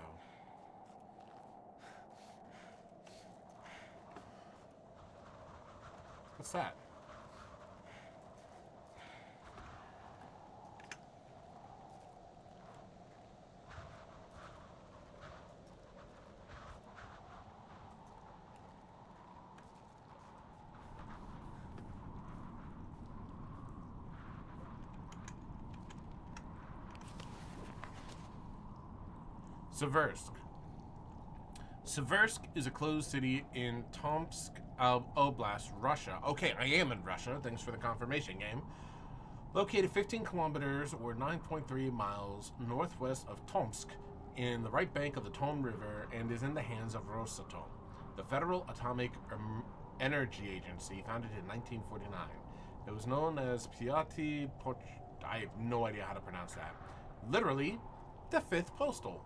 What's that? Seversk. Seversk is a closed city in Tomsk Oblast, Russia. Okay, I am in Russia. Thanks for the confirmation, game. Located 15 kilometers or 9.3 miles northwest of Tomsk in the right bank of the Tom River and is in the hands of Rosatom, the Federal Atomic Energy Agency founded in 1949. It was known as Piati Poch... I have no idea how to pronounce that. Literally, the fifth postal.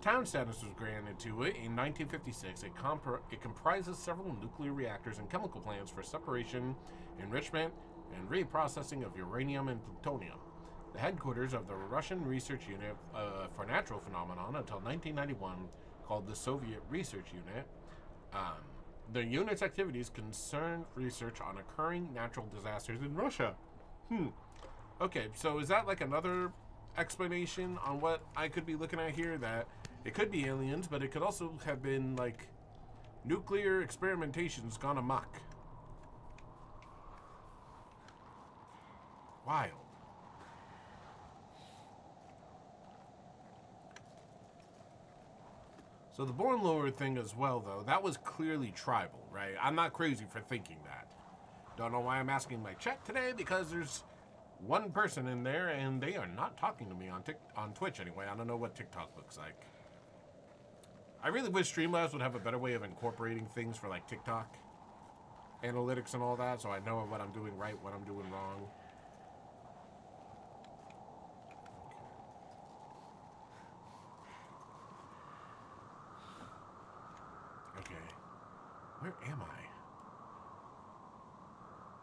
Town status was granted to it in 1956. It comprises several nuclear reactors and chemical plants for separation, enrichment, and reprocessing of uranium and plutonium. The headquarters of the Russian Research Unit for Natural Phenomenon until 1991, called the Soviet Research Unit. The unit's activities concern research on occurring natural disasters in Russia. Okay, so is that like another explanation on what I could be looking at here? That it could be aliens, but it could also have been like nuclear experimentations gone amok. Wild. So the Born Lord thing as well, though, that was clearly tribal, right? I'm not crazy for thinking that. Don't know why I'm asking my chat today, because there's one person in there and they are not talking to me on Twitch anyway. I don't know what TikTok looks like. I really wish Streamlabs would have a better way of incorporating things for like TikTok analytics and all that, so I know what I'm doing right, what I'm doing wrong. Okay. Where am I?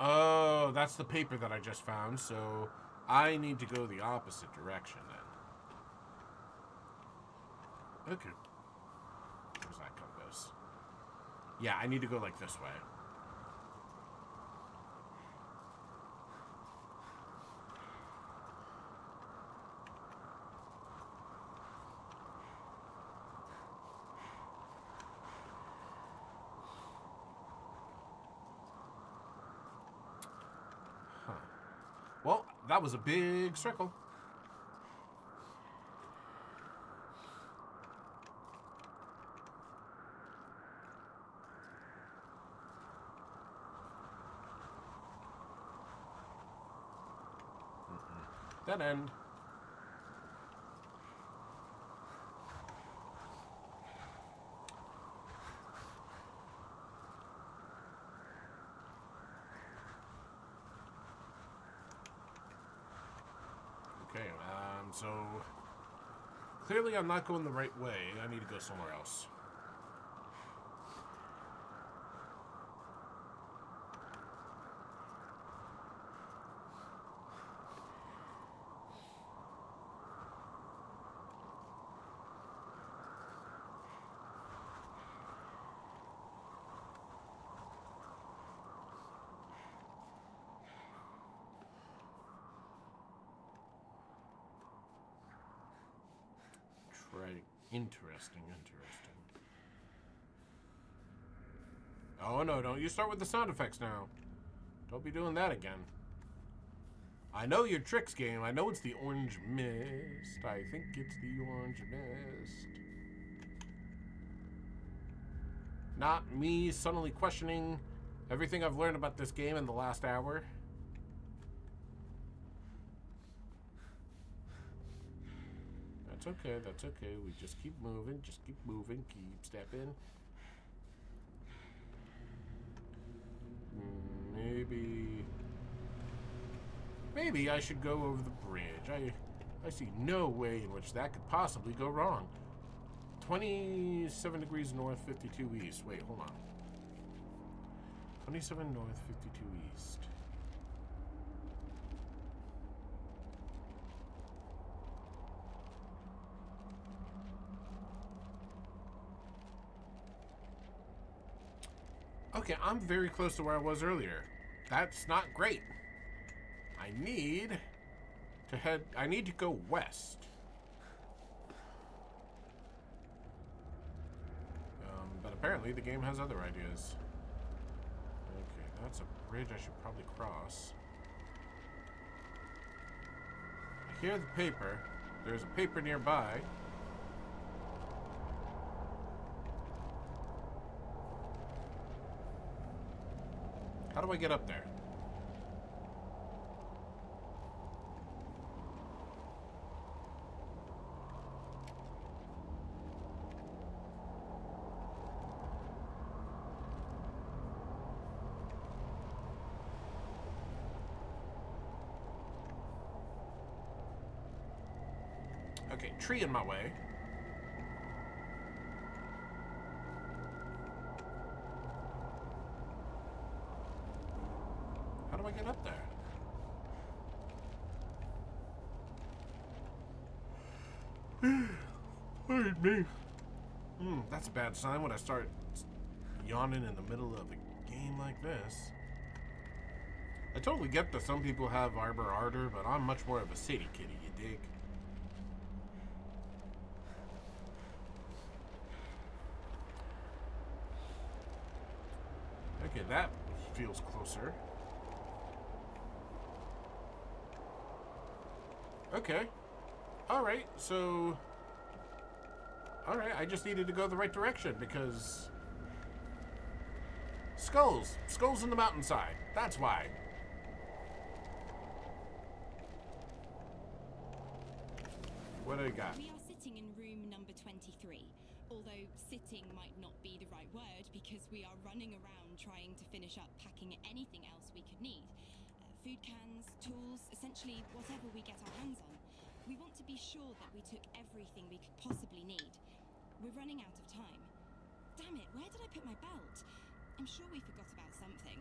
Oh, that's the paper that I just found, so I need to go the opposite direction then. Okay. Where's that compass? Yeah, I need to go like this way. Well, that was a big circle. Dead end. And so, clearly I'm not going the right way. I need to go somewhere else. Right. Interesting. Oh no, don't you start with the sound effects now. Don't be doing that again. I know your tricks, game. I know it's the orange mist. I think it's the orange mist. Not me suddenly questioning everything I've learned about this game in the last hour. That's okay. We just keep moving, keep stepping. Maybe I should go over the bridge. I see no way in which that could possibly go wrong. 27 degrees north, 52 east. Wait, hold on. 27 north, 52 east. Okay, I'm very close to where I was earlier. That's not great. I need to go west. But apparently the game has other ideas. Okay, that's a bridge I should probably cross. I hear the paper. There's a paper nearby. How do I get up there? Okay, tree in my way. How do I get up there? Pardon me. That's a bad sign when I start yawning in the middle of a game like this. I totally get that some people have Arbor Ardor, but I'm much more of a city kitty, you dig? Okay, that feels closer. Okay. Alright, so... Alright, I just needed to go the right direction because... Skulls! Skulls in the mountainside. That's why. What do you got? We are sitting in room number 23. Although sitting might not be the right word because we are running around trying to finish up packing anything else we could need. Food cans, tools, essentially whatever we get our hands on. We want to be sure that we took everything we could possibly need. We're running out of time. Damn it, where did I put my belt? I'm sure we forgot about something.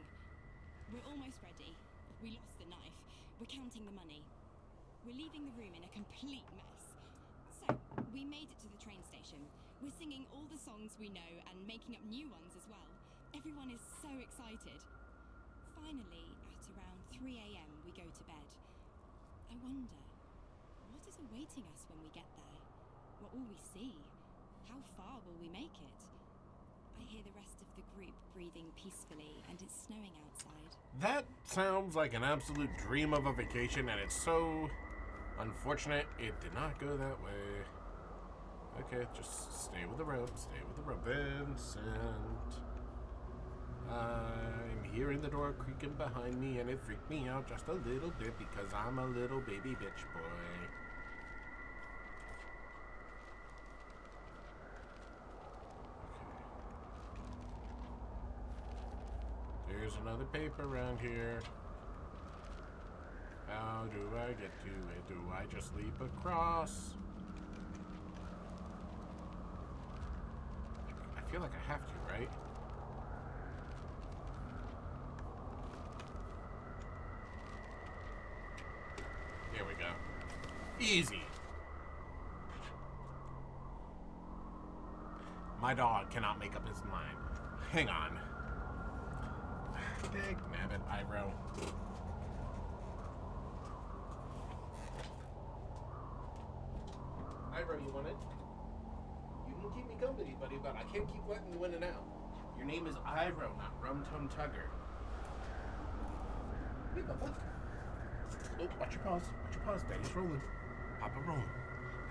We're almost ready. We lost the knife. We're counting the money. We're leaving the room in a complete mess. So, we made it to the train station. We're singing all the songs we know and making up new ones as well. Everyone is so excited. Finally, at around 3 a.m, we go to bed. I wonder, what is awaiting us when we get there? What will we see? How far will we make it? I hear the rest of the group breathing peacefully, and it's snowing outside. That sounds like an absolute dream of a vacation, and it's so unfortunate it did not go that way. Okay, just stay with the rope, Vincent. I'm hearing the door creaking behind me, and it freaked me out just a little bit because I'm a little baby bitch boy. Okay. There's another paper around here. How do I get to it? Do I just leap across? I feel like I have to, right? There we go. Easy. My dog cannot make up his mind. Hang on. Dag nabbit, Iro. Iro, you want it? You can keep me company, buddy, but I can't keep letting you in and out. Your name is Iro, not Rum Tum Tugger. Hey, Papa. Oh, watch your paws. Watch your paws. Daddy's rolling. Papa rolling.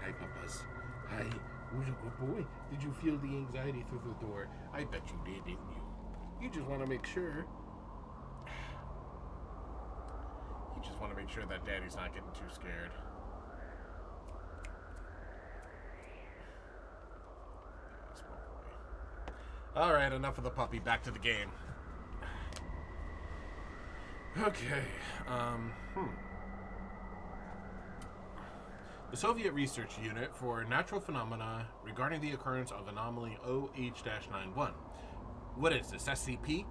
Hi, Papas. Hi. Who's a good boy? Did you feel the anxiety through the door? I bet you did, didn't you? You just want to make sure. You just want to make sure that Daddy's not getting too scared. All right, enough of the puppy. Back to the game. Okay. The Soviet Research Unit for Natural Phenomena regarding the occurrence of anomaly OH-91. What is this, SCP?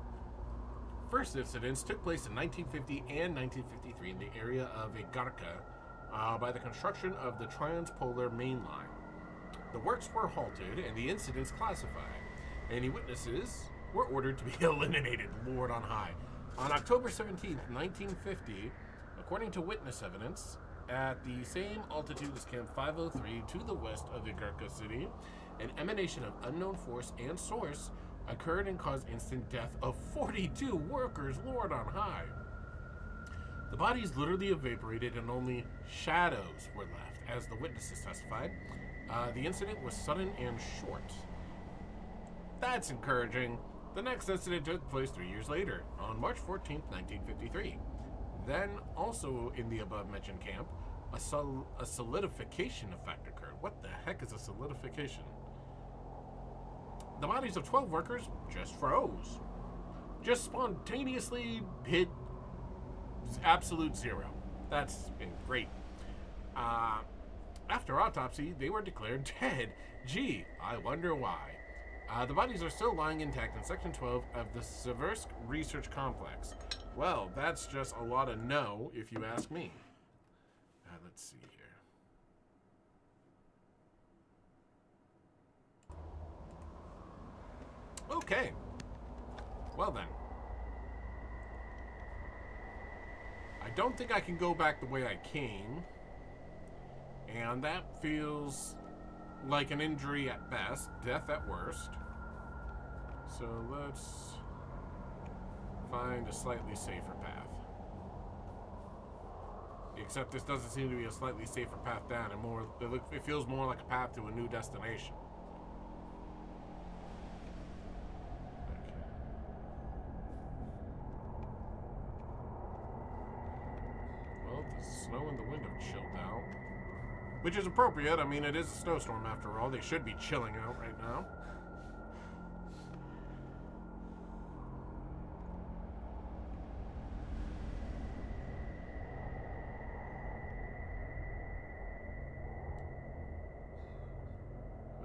First incidents took place in 1950 and 1953 in the area of Igarka by the construction of the Transpolar Main Line. The works were halted and the incidents classified. Any witnesses were ordered to be eliminated, Lord on high. On October 17, 1950, according to witness evidence, at the same altitude as Camp 503 to the west of Igarka City, an emanation of unknown force and source occurred and caused instant death of 42 workers, Lord on high. The bodies literally evaporated and only shadows were left, as the witnesses testified. The incident was sudden and short. That's encouraging. The next incident took place 3 years later, on March 14, 1953. Then, also in the above-mentioned camp, a solidification effect occurred. What the heck is a solidification? The bodies of 12 workers just froze. Just spontaneously hit absolute zero. That's been great. After autopsy, they were declared dead. Gee, I wonder why. The bodies are still lying intact in Section 12 of the Seversk Research Complex. Well, that's just a lot of no, if you ask me. Let's see here. Okay. Well then. I don't think I can go back the way I came. And that feels like an injury at best, death at worst. So let's find a slightly safer path. Except this doesn't seem to be a slightly safer path down, and it feels more like a path to a new destination. Okay. Well, the snow and the wind have chilled out. Which is appropriate. I mean, it is a snowstorm after all. They should be chilling out right now.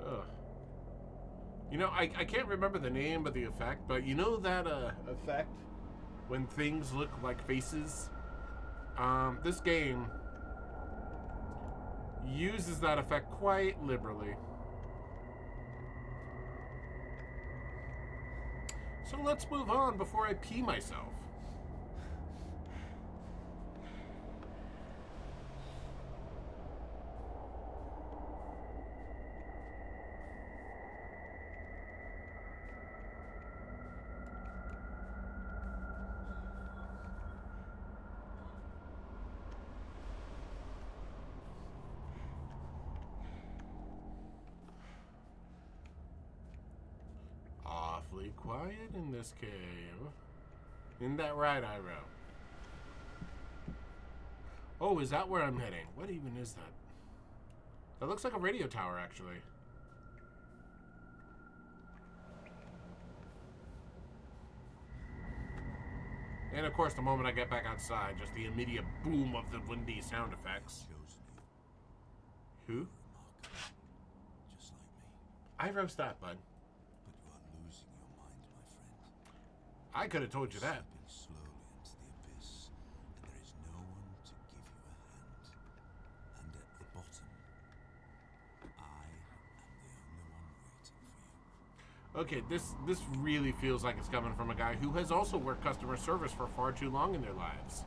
Ugh. You know, I can't remember the name of the effect, but you know that effect when things look like faces? This game uses that effect quite liberally. So let's move on before I pee myself. Awfully quiet in this cave. Isn't that right, Iro? Oh, is that where I'm heading? What even is that? That looks like a radio tower, actually. And of course, the moment I get back outside, just the immediate boom of the windy sound effects. Chosen Who? you. Remarkable. Just like me. I roast that, bud. But you are losing your mind, my friend. I could have told you that. Slipping slowly into the abyss, and there is no one to give you a hand. And at the bottom, I am the only one waiting for you. Okay, this really feels like it's coming from a guy who has also worked customer service for far too long in their lives.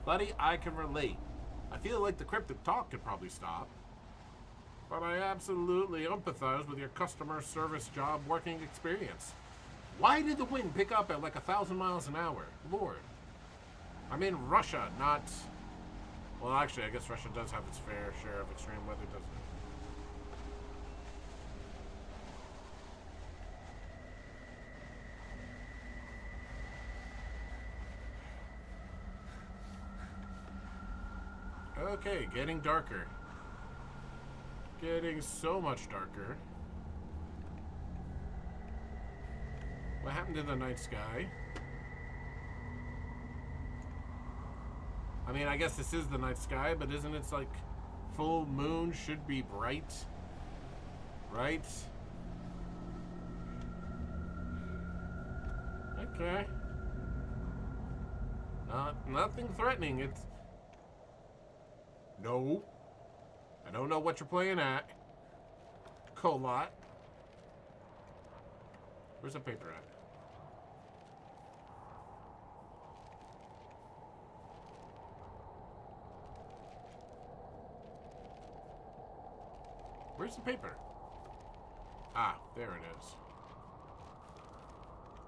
Buddy, I can relate. I feel like the cryptic talk could probably stop. But I absolutely empathize with your customer service job working experience. Why did the wind pick up at like 1,000 miles an hour? Lord. I'm in Russia, not... Well, actually, I guess Russia does have its fair share of extreme weather, doesn't it? Okay, getting darker. Getting so much darker. What happened to the night sky? I mean, I guess this is the night sky, but isn't it like full moon should be bright? Right? Okay. Nothing threatening. It's... No. I don't know what you're playing at. Kholat. Where's the paper at? Where's the paper? Ah, there it is.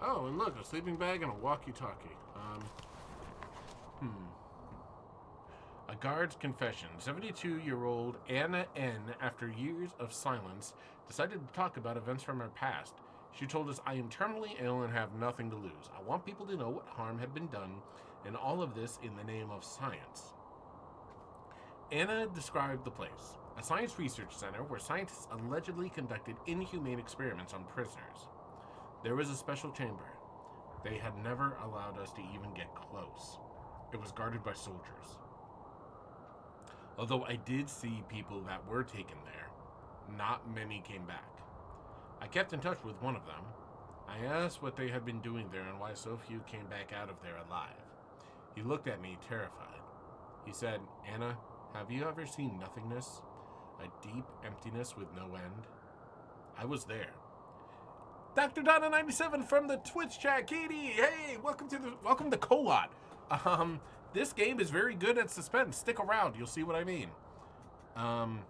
Oh, and look, a sleeping bag and a walkie-talkie. A guard's confession. 72-year-old Anna N., after years of silence, decided to talk about events from her past. She told us, I am terminally ill and have nothing to lose. I want people to know what harm had been done, and all of this in the name of science. Anna described the place, a science research center where scientists allegedly conducted inhumane experiments on prisoners. There was a special chamber. They had never allowed us to even get close. It was guarded by soldiers. Although I did see people that were taken there, not many came back. I kept in touch with one of them. I asked what they had been doing there and why so few came back out of there alive. He looked at me terrified. He said, Anna, have you ever seen nothingness? A deep emptiness with no end? I was there. Dr. Donna97 from the Twitch chat. Katie, hey, welcome to Kholat. This game is very good at suspense. Stick around, you'll see what I mean. Anna,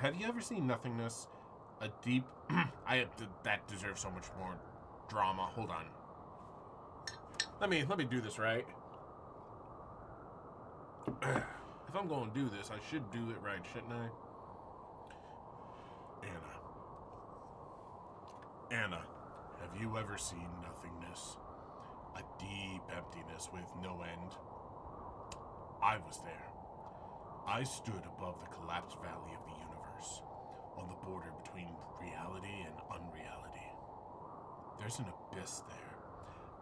have you ever seen nothingness? A deep... that deserves so much more drama. Hold on. Let me do this right. If I'm going to do this, I should do it right, shouldn't I? Anna, have you ever seen nothingness? A deep emptiness with no end? I was there. I stood above the collapsed valley of the universe, on the border between reality and unreality. There's an abyss there,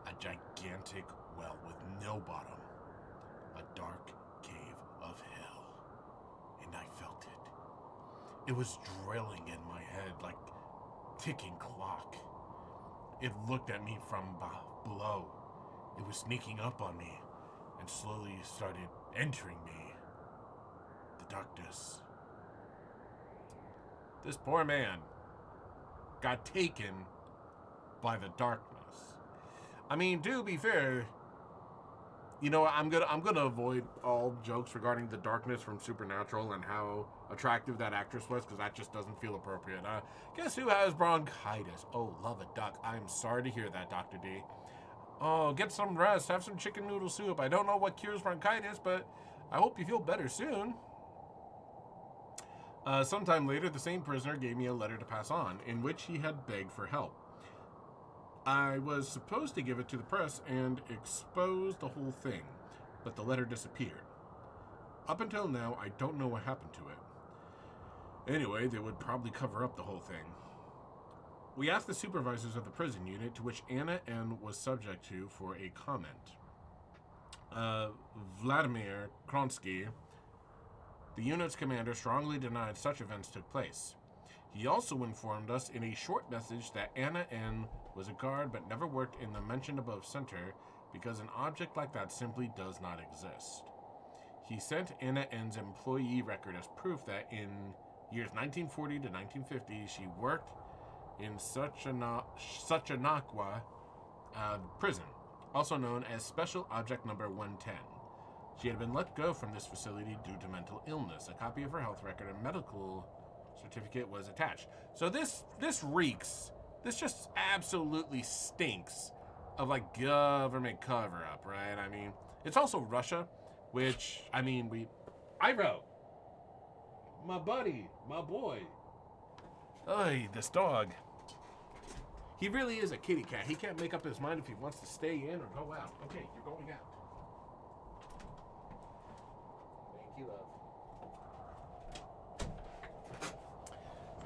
a gigantic well with no bottom, a dark cave of hell, and I felt it. It was drilling in my head like ticking clock. It looked at me from below. It was sneaking up on me and slowly started entering me. The darkness. This poor man got taken by the darkness. I mean, to be fair, you know, I'm gonna avoid all jokes regarding the darkness from Supernatural and how attractive that actress was, because that just doesn't feel appropriate. Guess who has bronchitis? Oh, love a duck. I'm sorry to hear that, Dr. D. Oh, get some rest. Have some chicken noodle soup. I don't know what cures bronchitis, but I hope you feel better soon. Sometime later, the same prisoner gave me a letter to pass on, in which he had begged for help. I was supposed to give it to the press and expose the whole thing, but the letter disappeared. Up until now, I don't know what happened to it. Anyway, they would probably cover up the whole thing. We asked the supervisors of the prison unit to which Anna N. was subject to for a comment. Vladimir Kronsky, the unit's commander, strongly denied such events took place. He also informed us in a short message that Anna N. was a guard but never worked in the mentioned above center because an object like that simply does not exist. He sent Anna N.'s employee record as proof that in years 1940 to 1950 she worked in Sachanakwa prison, also known as Special Object Number 110. She had been let go from this facility due to mental illness. A copy of her health record and medical certificate was attached. So this reeks. This just absolutely stinks of like government cover-up, right? I mean, it's also Russia, which, I mean, Iro, my buddy, my boy. Oy, this dog. He really is a kitty cat. He can't make up his mind if he wants to stay in or go out. Okay, you're going out. Thank you,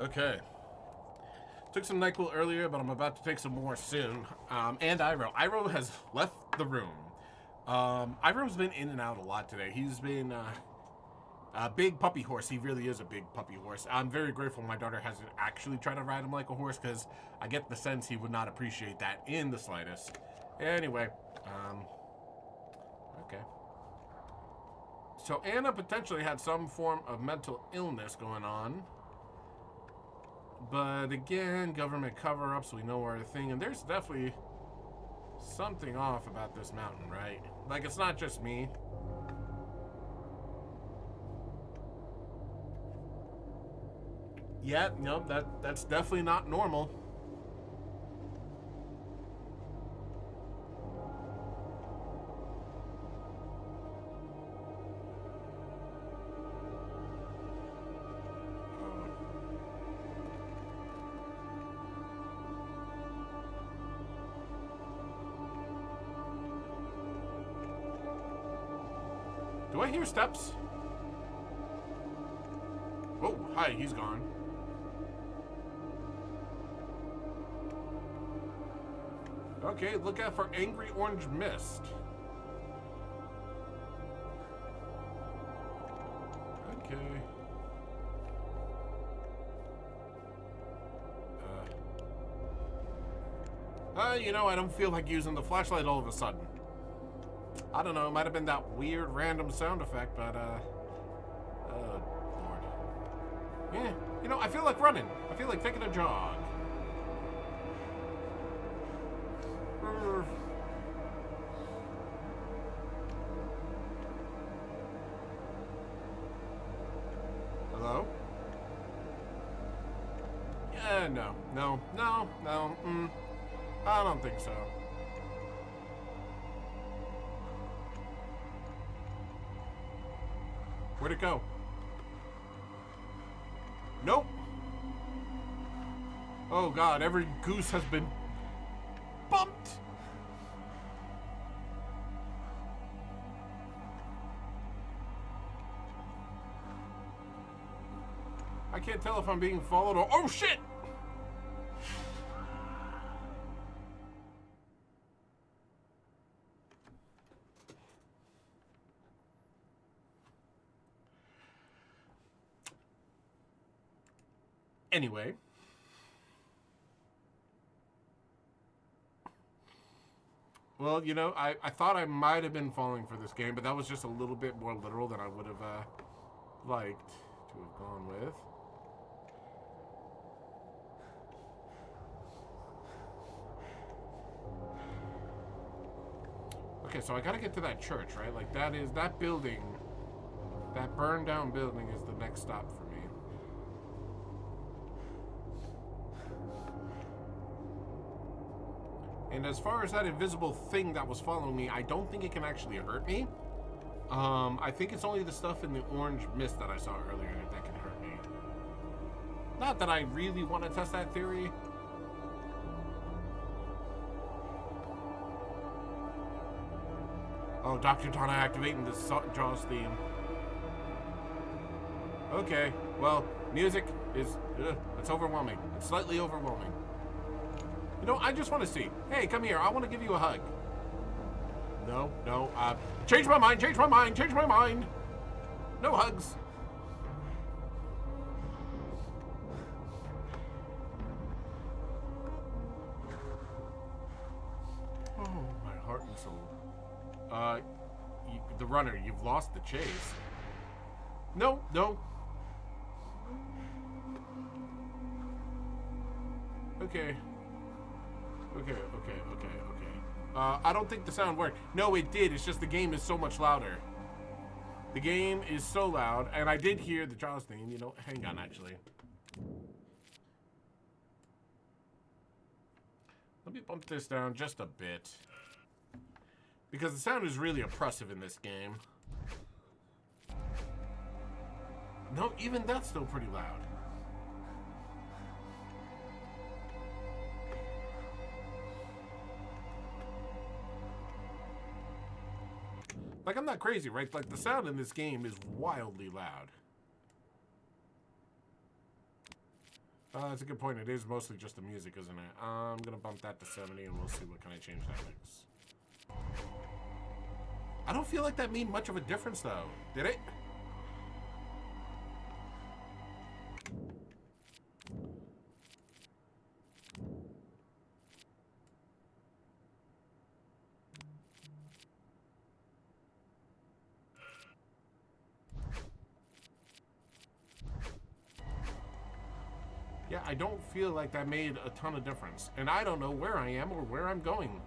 love. Okay. Took some NyQuil earlier, but I'm about to take some more soon. And Iro. Iro has left the room. Iro's been in and out a lot today. He's been a big puppy horse. He really is a big puppy horse. I'm very grateful my daughter hasn't actually tried to ride him like a horse, because I get the sense he would not appreciate that in the slightest. Anyway, okay. So Anna potentially had some form of mental illness going on. But again, government cover-ups, we know are a thing, and there's definitely something off about this mountain, right? Like, it's not just me. Yeah, no, that's definitely not normal. Do I hear steps? Oh, hi, he's gone. Okay, look out for angry orange mist. Okay. You know, I don't feel like using the flashlight all of a sudden. I don't know, it might have been that weird random sound effect, but, oh, Lord. Yeah, you know, I feel like running. I feel like taking a jog. Hello? Yeah, no. I don't think so. Where'd it go? Nope. Oh God, every goose has been bumped. I can't tell if I'm being followed or... Oh shit! Anyway. Well, you know, I thought I might have been falling for this game, but that was just a little bit more literal than I would have liked to have gone with. Okay, so I gotta get to that church, right? Like, that building, that burned down building is the next stop for me. And as far as that invisible thing that was following me, I don't think it can actually hurt me. I think it's only the stuff in the orange mist that I saw earlier that can hurt me. Not that I really want to test that theory. Oh, Dr. Tana activating the Jaws theme. Okay, well, music is, it's overwhelming. It's slightly overwhelming. You know, I just want to see. Hey, come here. I want to give you a hug. No, no. Change my mind, change my mind, change my mind. No hugs. Oh, my heart and soul. The runner, you've lost the chase. No, no. Okay. Okay. I don't think the sound worked. No, it did. It's just the game is so much louder. The game is so loud, and I did hear the Jaws theme. You know, hang on, actually. Let me bump this down just a bit. Because the sound is really oppressive in this game. No, even that's still pretty loud. Like, I'm not crazy, right? Like, the sound in this game is wildly loud. That's a good point. It is mostly just the music, isn't it? I'm gonna bump that to 70, and we'll see what kind of change that makes. I don't feel like that made much of a difference, though. Did it? Yeah, I don't feel like that made a ton of difference. And I don't know where I am or where I'm going.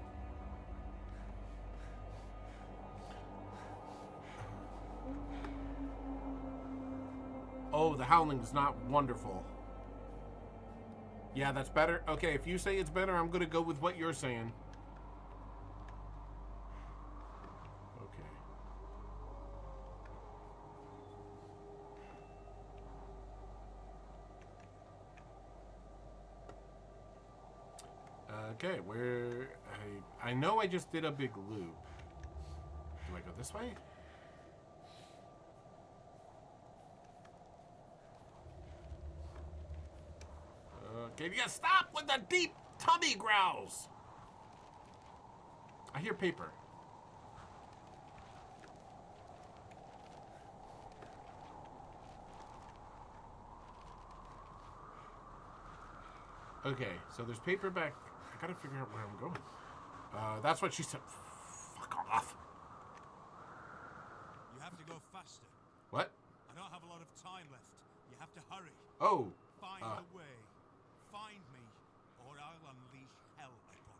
Oh, the howling is not wonderful. Yeah, that's better. Okay, if you say it's better, I'm gonna go with what you're saying. Okay. Okay, where I know I just did a big loop. Do I go this way? Okay, yeah, stop with the deep tummy growls. I hear paper. Okay, so there's paper back. I gotta figure out where I'm going. That's what she said. Fuck off. You have to go faster. What? I don't have a lot of time left. You have to hurry. Oh. Find a way. Find me, or I'll unleash hell upon you.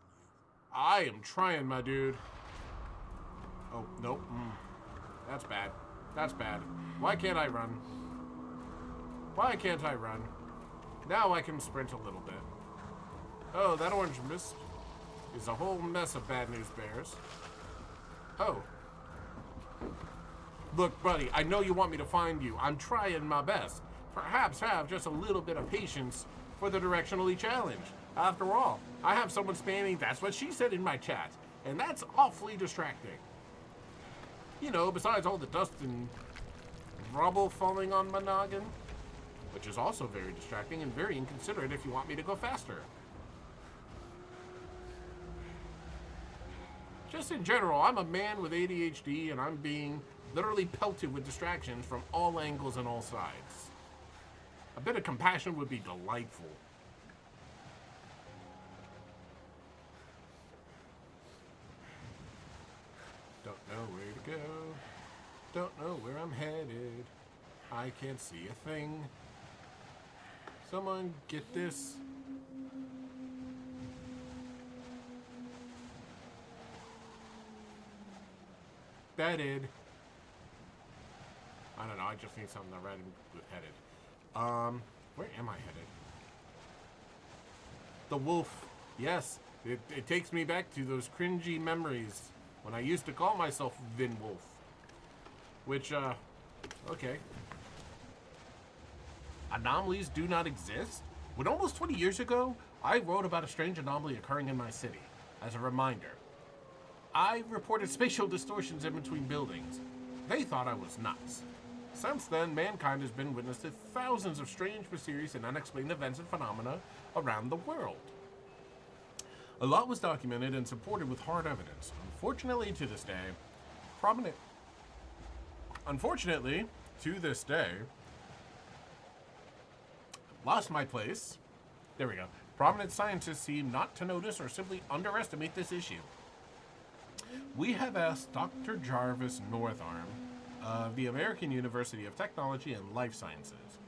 I am trying, my dude. Oh, nope. That's bad. That's bad. Why can't I run? Why can't I run? Now I can sprint a little bit. Oh, that orange mist is a whole mess of bad news bears. Oh. Look, buddy, I know you want me to find you. I'm trying my best. Perhaps have just a little bit of patience for the directionally challenged. After all, I have someone spamming "that's what she said" in my chat, and that's awfully distracting. You know, besides all the dust and rubble falling on my noggin, which is also very distracting and very inconsiderate if you want me to go faster. Just in general, I'm a man with ADHD, and I'm being literally pelted with distractions from all angles and all sides. A bit of compassion would be delightful. Don't know where to go. Don't know where I'm headed. I can't see a thing. Someone get this. Bedded. I don't know, I just need something to rhyme with headed. Where am I headed? The wolf. Yes, it takes me back to those cringy memories when I used to call myself Vin Wolf. Which, okay. Anomalies do not exist? When almost 20 years ago, I wrote about a strange anomaly occurring in my city. As a reminder, I reported spatial distortions in between buildings. They thought I was nuts. Since then, mankind has been witness to thousands of strange, mysterious, and unexplained events and phenomena around the world. A lot was documented and supported with hard evidence. Unfortunately, to this day, lost my place. There we go. Prominent scientists seem not to notice or simply underestimate this issue. We have asked Dr. Jarvis Northarm of the American University of Technology and Life Sciences.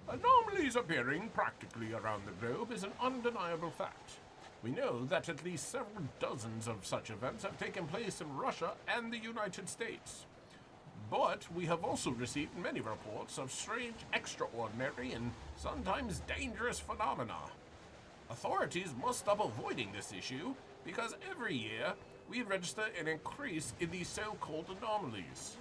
Anomalies appearing practically around the globe is an undeniable fact. We know that at least several dozens of such events have taken place in Russia and the United States. But we have also received many reports of strange, extraordinary, and sometimes dangerous phenomena. Authorities must stop avoiding this issue because every year we register an increase in these so-called anomalies.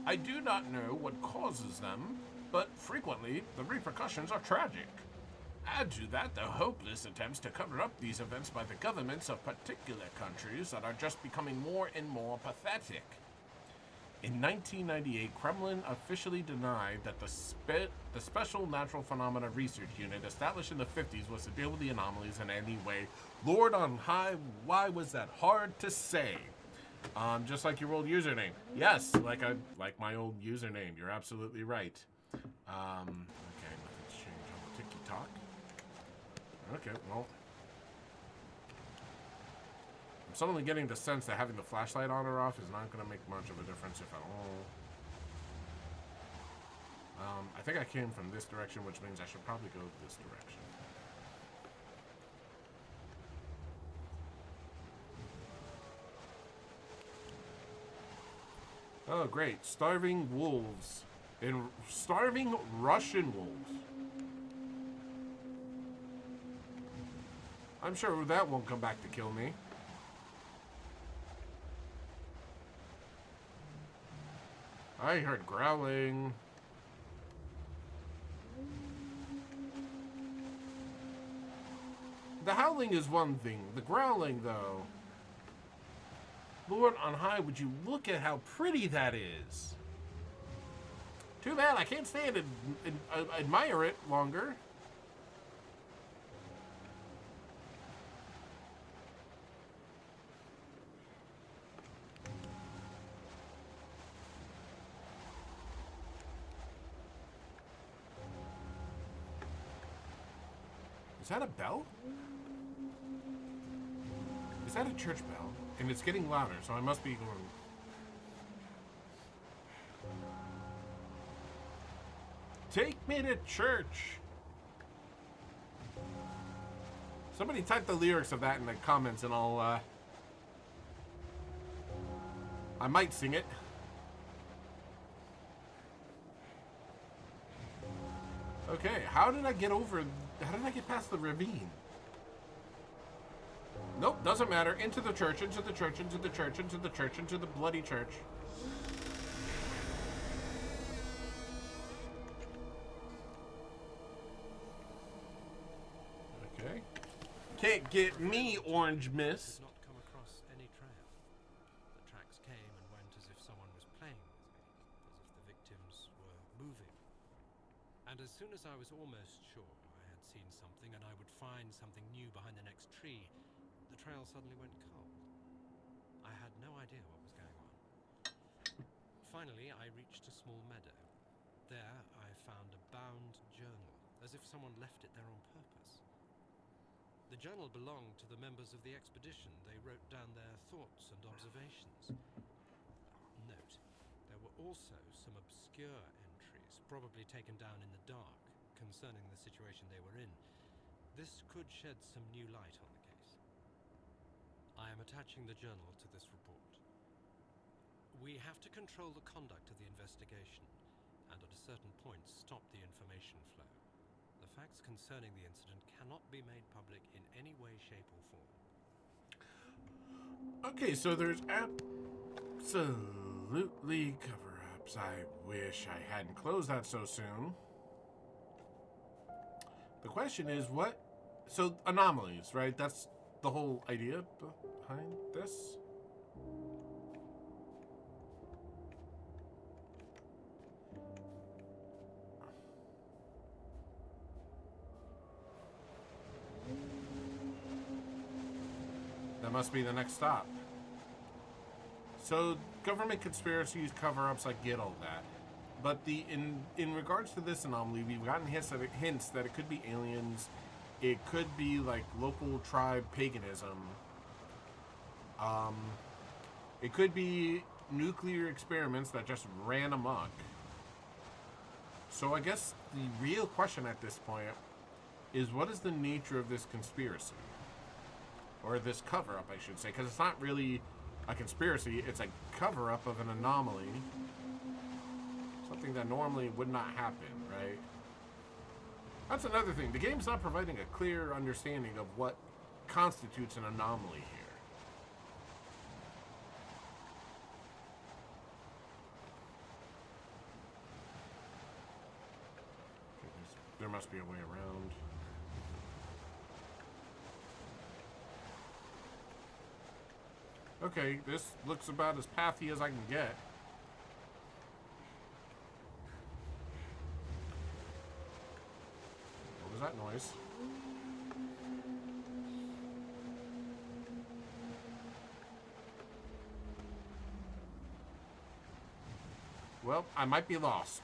I do not know what causes them, but frequently the repercussions are tragic. Add to that the hopeless attempts to cover up these events by the governments of particular countries that are just becoming more and more pathetic. In 1998, Kremlin officially denied that the Special Natural Phenomena Research Unit established in the 50s was to deal with the anomalies in any way. Lord on high, why was that hard to say? Just like your old username. Yes, like my old username. You're absolutely right. Okay, nothing's changed on the TikTok. Okay, well. I'm suddenly getting the sense that having the flashlight on or off is not going to make much of a difference, if at all. I think I came from this direction, which means I should probably go this direction. Oh, great. Starving wolves. Starving Russian wolves. I'm sure that won't come back to kill me. I heard growling. The howling is one thing. The growling, though. Lord on high, would you look at how pretty that is? Too bad I can't stand it and admire it longer. Is that a bell? Is that a church bell? And it's getting louder, so I must be going... Take me to church! Somebody type the lyrics of that in the comments and I'll, I might sing it. Okay, how did I get past the ravine? Nope, doesn't matter. Into the church, into the church, into the church, into the church, into the bloody church. Okay. Can't get me, Orange Miss. Did not come across any trail. The tracks came and went as if someone was playing with me, as if the victims were moving. And as soon as I was almost sure I had seen something and I would find something new behind the next tree, the trail suddenly went cold. I had no idea what was going on. Finally, I reached a small meadow. There, I found a bound journal, as if someone left it there on purpose. The journal belonged to the members of the expedition. They wrote down their thoughts and observations. Note, there were also some obscure entries, probably taken down in the dark, concerning the situation they were in. This could shed some new light on the case. I am attaching the journal to this report. We have to control the conduct of the investigation, and at a certain point stop the information flow. The facts concerning the incident cannot be made public in any way, shape, or form. Okay, so there's absolutely cover-ups. I wish I hadn't closed that so soon. The question is what? So, anomalies, right? That's the whole idea behind this? That must be the next stop. So, government conspiracies, cover-ups, I get all that. But in regards to this anomaly, we've gotten hints that it could be aliens. It could be, like, local tribe paganism. It could be nuclear experiments that just ran amok. So I guess the real question at this point is, what is the nature of this conspiracy? Or this cover-up, I should say, because it's not really a conspiracy, it's a cover-up of an anomaly. Something that normally would not happen, right? That's another thing. The game's not providing a clear understanding of what constitutes an anomaly here. There must be a way around. Okay, this looks about as pathy as I can get. What was that noise? Well, I might be lost.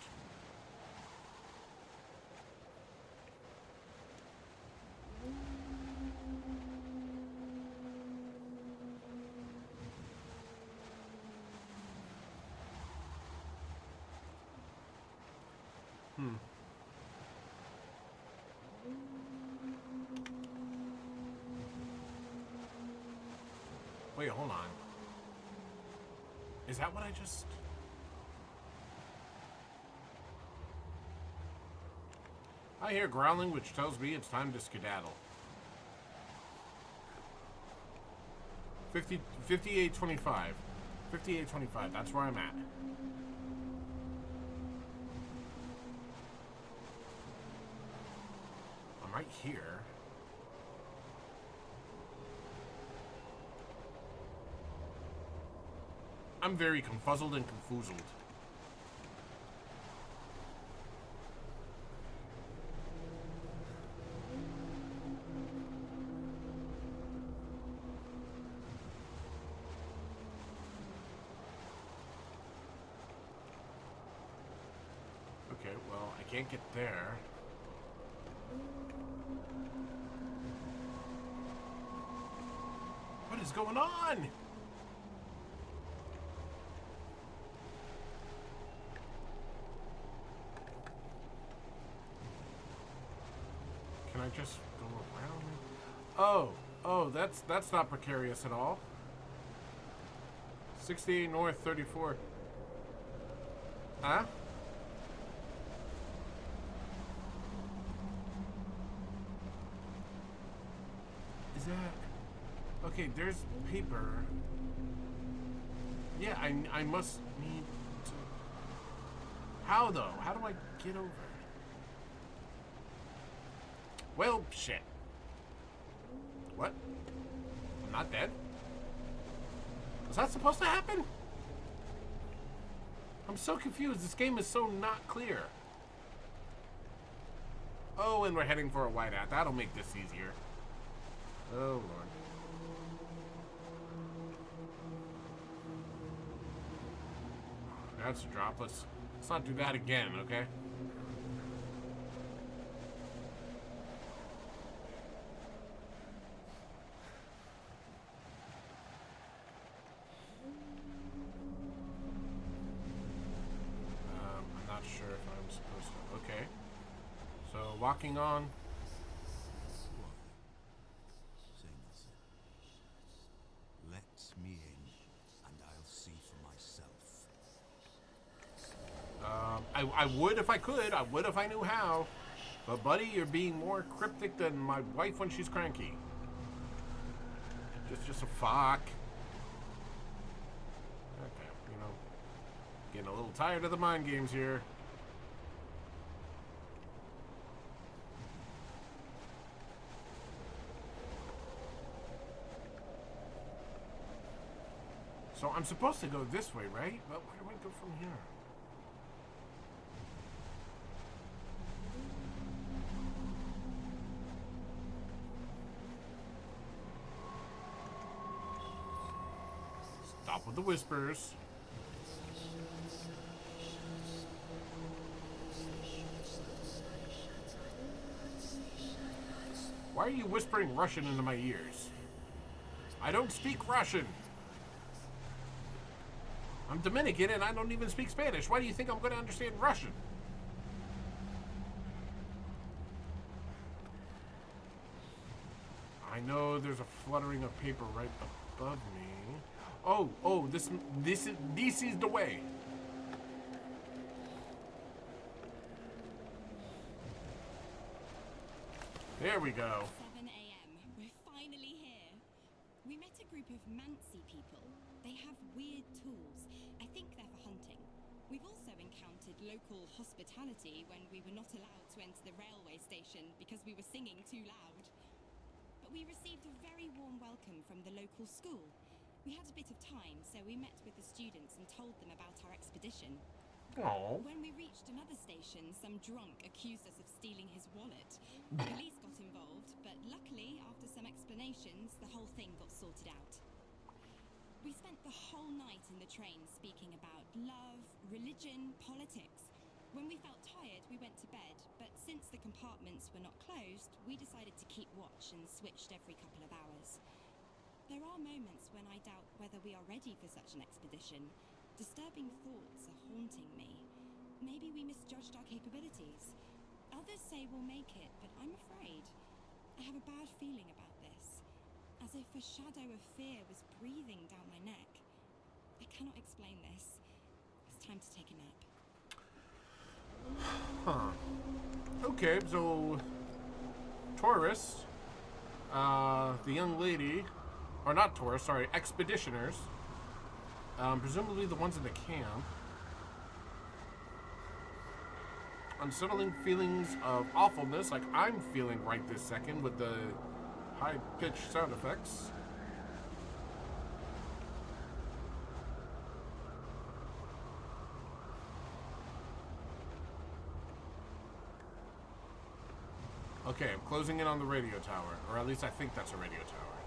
Wait, hold on. Is that what I just... I hear growling, which tells me it's time to skedaddle. 5825. 5825, that's where I'm at. I'm right here. I'm very confuzzled and confoozled. Okay, well, I can't get there. What is going on? Can I just go around? Oh, that's not precarious at all. 68 North 34. Huh? Is that... Okay, there's paper. Yeah, I must need to... How, though? How do I get over? Well, shit. What? I'm not dead? Was that supposed to happen? I'm so confused. This game is so not clear. Oh, and we're heading for a whiteout. That'll make this easier. Oh, Lord. That's a drop. Let's not do that again, okay? I'm not sure if I'm supposed to. Okay. So, walking on. Say nothing. Let me in, and I'll see for myself. I would if I could. I would if I knew how. But, buddy, you're being more cryptic than my wife when she's cranky. Just a fuck. Okay, you know, getting a little tired of the mind games here. So I'm supposed to go this way, right? But where do I go from here? Stop with the whispers. Why are you whispering Russian into my ears? I don't speak Russian. I'm Dominican and I don't even speak Spanish. Why do you think I'm going to understand Russian? I know there's a fluttering of paper right above me. Oh, this is the way. There we go. 7 a.m. We're finally here. We met a group of Mansi people. They have weird tools. I think they're for hunting. We've also encountered local hospitality when we were not allowed to enter the railway station because we were singing too loud. But we received a very warm welcome from the local school. We had a bit of time, so we met with the students and told them about our expedition. Oh. When we reached another station, some drunk accused us of stealing his wallet. The police got involved, but luckily, after some explanations, the whole thing got sorted out. We spent the whole night in the train speaking about love, religion, politics. When we felt tired, we went to bed, but since the compartments were not closed, we decided to keep watch and switched every couple of hours. There are moments when I doubt whether we are ready for such an expedition. Disturbing thoughts are haunting me. Maybe we misjudged our capabilities. Others say we'll make it, but I'm afraid. I have a bad feeling about this. As if a shadow of fear was breathing down my neck. I cannot explain this. It's time to take a nap. Huh. Okay, so tourists, the young lady, or not tourists, sorry, expeditioners, presumably the ones in the camp, unsettling feelings of awfulness like I'm feeling right this second with the high-pitched sound effects. Okay, I'm closing in on the radio tower, or at least I think that's a radio tower.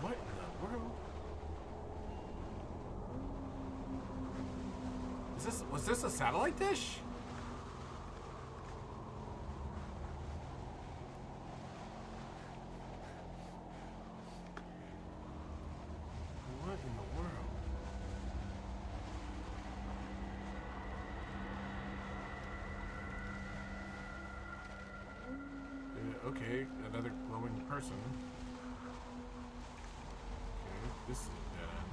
What in the world? Was this a satellite dish? What in the world? Okay, another glowing person. Okay, this is a dead end.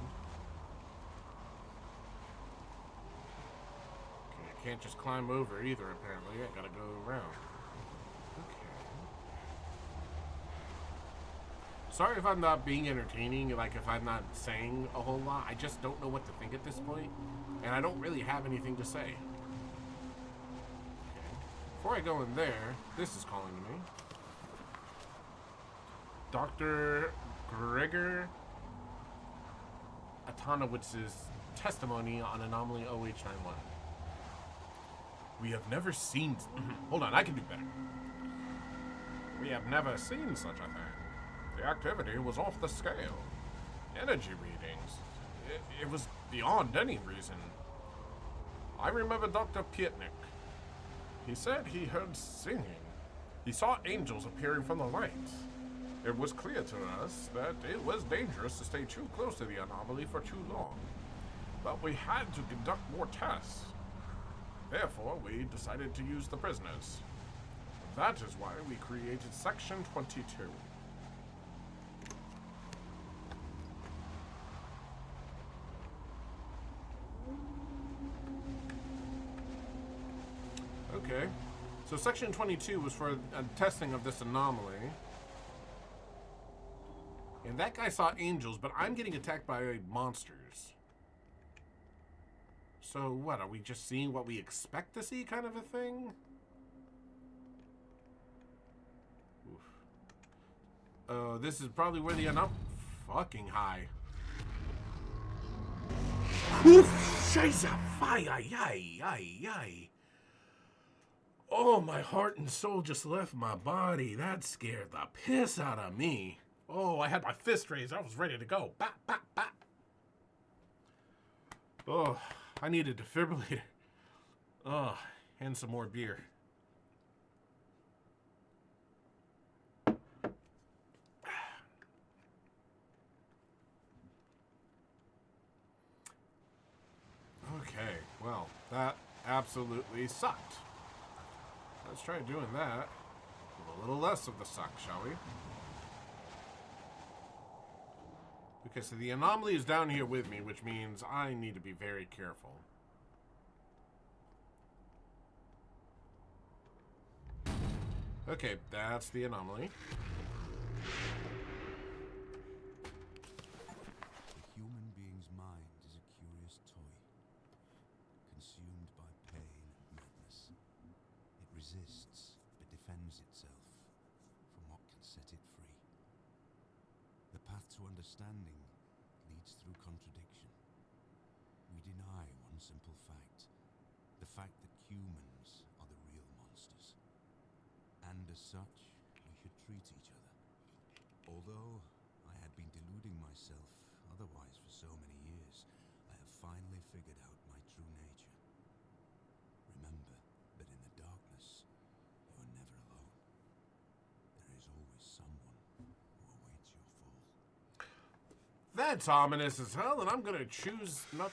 Okay, I can't just climb over either, apparently. I gotta go around. Okay. Sorry if I'm not being entertaining, like if I'm not saying a whole lot. I just don't know what to think at this point, and I don't really have anything to say. Okay. Before I go in there, this is calling to me. Dr. Gregor Atanowitz's testimony on anomaly OH91. We have never seen... Hold on, I can do better. We have never seen such a thing. The activity was off the scale. Energy readings. It was beyond any reason. I remember Dr. Pietnik. He said he heard singing. He saw angels appearing from the lights. It was clear to us that it was dangerous to stay too close to the anomaly for too long. But we had to conduct more tests. Therefore, we decided to use the prisoners. That is why we created Section 22. Okay. So Section 22 was for testing of this anomaly. And that guy saw angels, but I'm getting attacked by monsters. So what, are we just seeing what we expect to see kind of a thing? Oof. Oh, this is probably where the fucking high. Oof, scheiße, ay. Oh, my heart and soul just left my body. That scared the piss out of me. Oh, I had my fist raised. I was ready to go. Bap, bap, bap. Oh, I need a defibrillator. Oh, and some more beer. Okay, well, that absolutely sucked. Let's try doing that with a little less of the suck, shall we? Okay, so the anomaly is down here with me, which means I need to be very careful. Okay, that's the anomaly. The human being's mind is a curious toy, consumed by pain and madness. It resists, but defends itself from what can set it free. The path to understanding leads through contradiction. We deny one simple fact, the fact that humans are the real monsters. And as such, we should treat each other. Although I had been deluding myself otherwise for so many years, I have finally figured out my true nature. Remember that in the darkness, you are never alone. There is always someone who awaits your fall. That's ominous as hell, and I'm gonna choose not...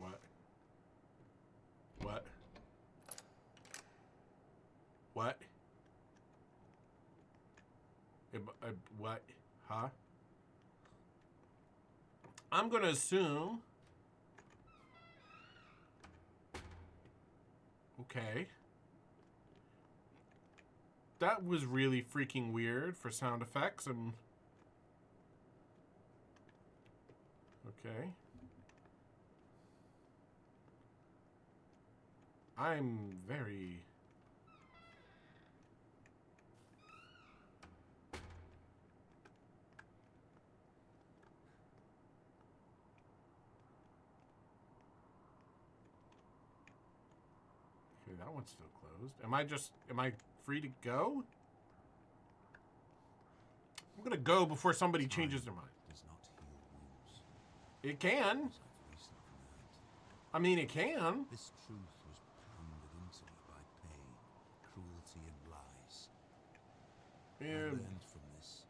What? What? What? What? Huh? I'm gonna assume... Okay. That was really freaking weird for sound effects and... Okay. I'm very... Okay, that one's still closed. Am I free to go? I'm gonna go before somebody changes their mind. Does not heal wounds, It can. as I've recently learned. I mean, it can. This truth was pounded into me by pain, cruelty, and lies. I Yeah. learned from this.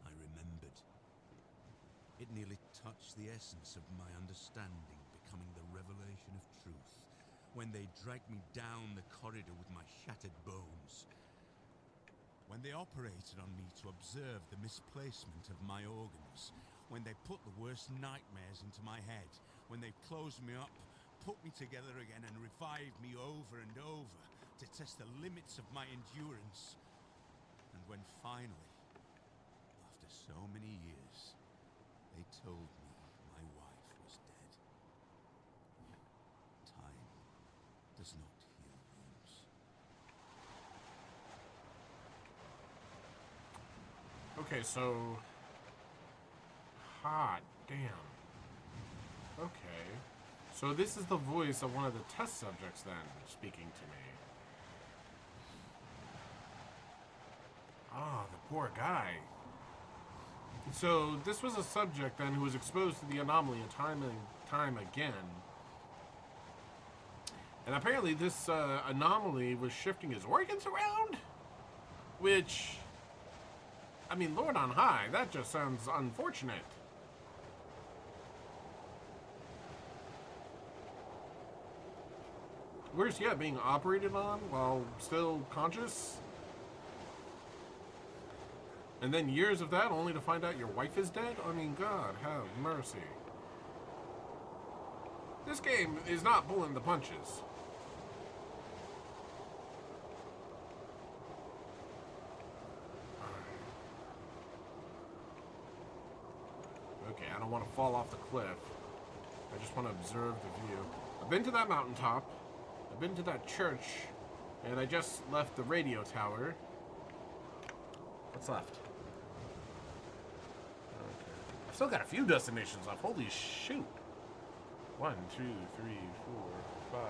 I remembered. It nearly touched the essence of my understanding, becoming the revelation of truth, when they dragged me down the corridor with my shattered bones. When they operated on me to observe the misplacement of my organs, when they put the worst nightmares into my head, when they closed me up, put me together again and revived me over and over to test the limits of my endurance. And when finally, after so many years, they told me my wife was dead. Time does not heal wounds. Okay, so... Hot damn. Okay. So this is the voice of one of the test subjects then, speaking to me. Ah, the poor guy. So this was a subject then who was exposed to the anomaly time and time again. And apparently this anomaly was shifting his organs around? Which, I mean, Lord on high, that just sounds unfortunate. Worse yet, being operated on while still conscious? And then years of that only to find out your wife is dead? I mean, God have mercy. This game is not pulling the punches. Okay, I don't want to fall off the cliff. I just want to observe the view. I've been to that mountaintop. I've been to that church. And I just left the radio tower. What's left? Okay. I've still got a few destinations left. Holy shoot. 1, 2, 3, 4, 5.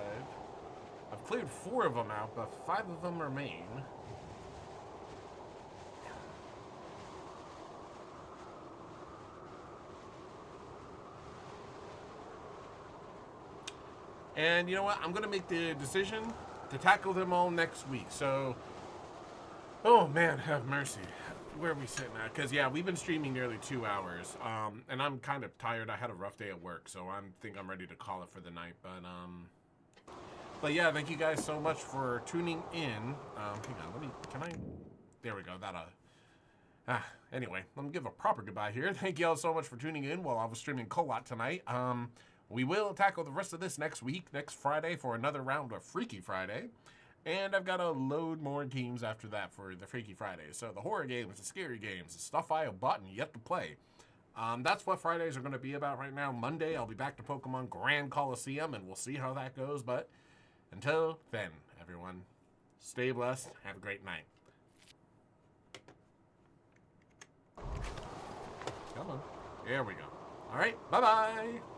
I've cleared 4 of them out, but 5 of them remain. And you know what? I'm going to make the decision to tackle them all next week. So, oh man, have mercy. Where are we sitting at? Because, yeah, we've been streaming nearly 2 hours. And I'm kind of tired. I had a rough day at work, so I think I'm ready to call it for the night. But yeah, thank you guys so much for tuning in. Hang on, can I? There we go. Anyway, let me give a proper goodbye here. Thank you all so much for tuning in while I was streaming Kholat tonight. We will tackle the rest of this next week, next Friday, for another round of Freaky Friday. And I've got to load more games after that for the Freaky Friday. So the horror games, the scary games, the stuff I have bought and yet to play. That's what Fridays are going to be about right now. Monday, I'll be back to Pokemon Grand Coliseum, and we'll see how that goes. But until then, everyone, stay blessed. Have a great night. Come on. There we go. All right. Bye-bye.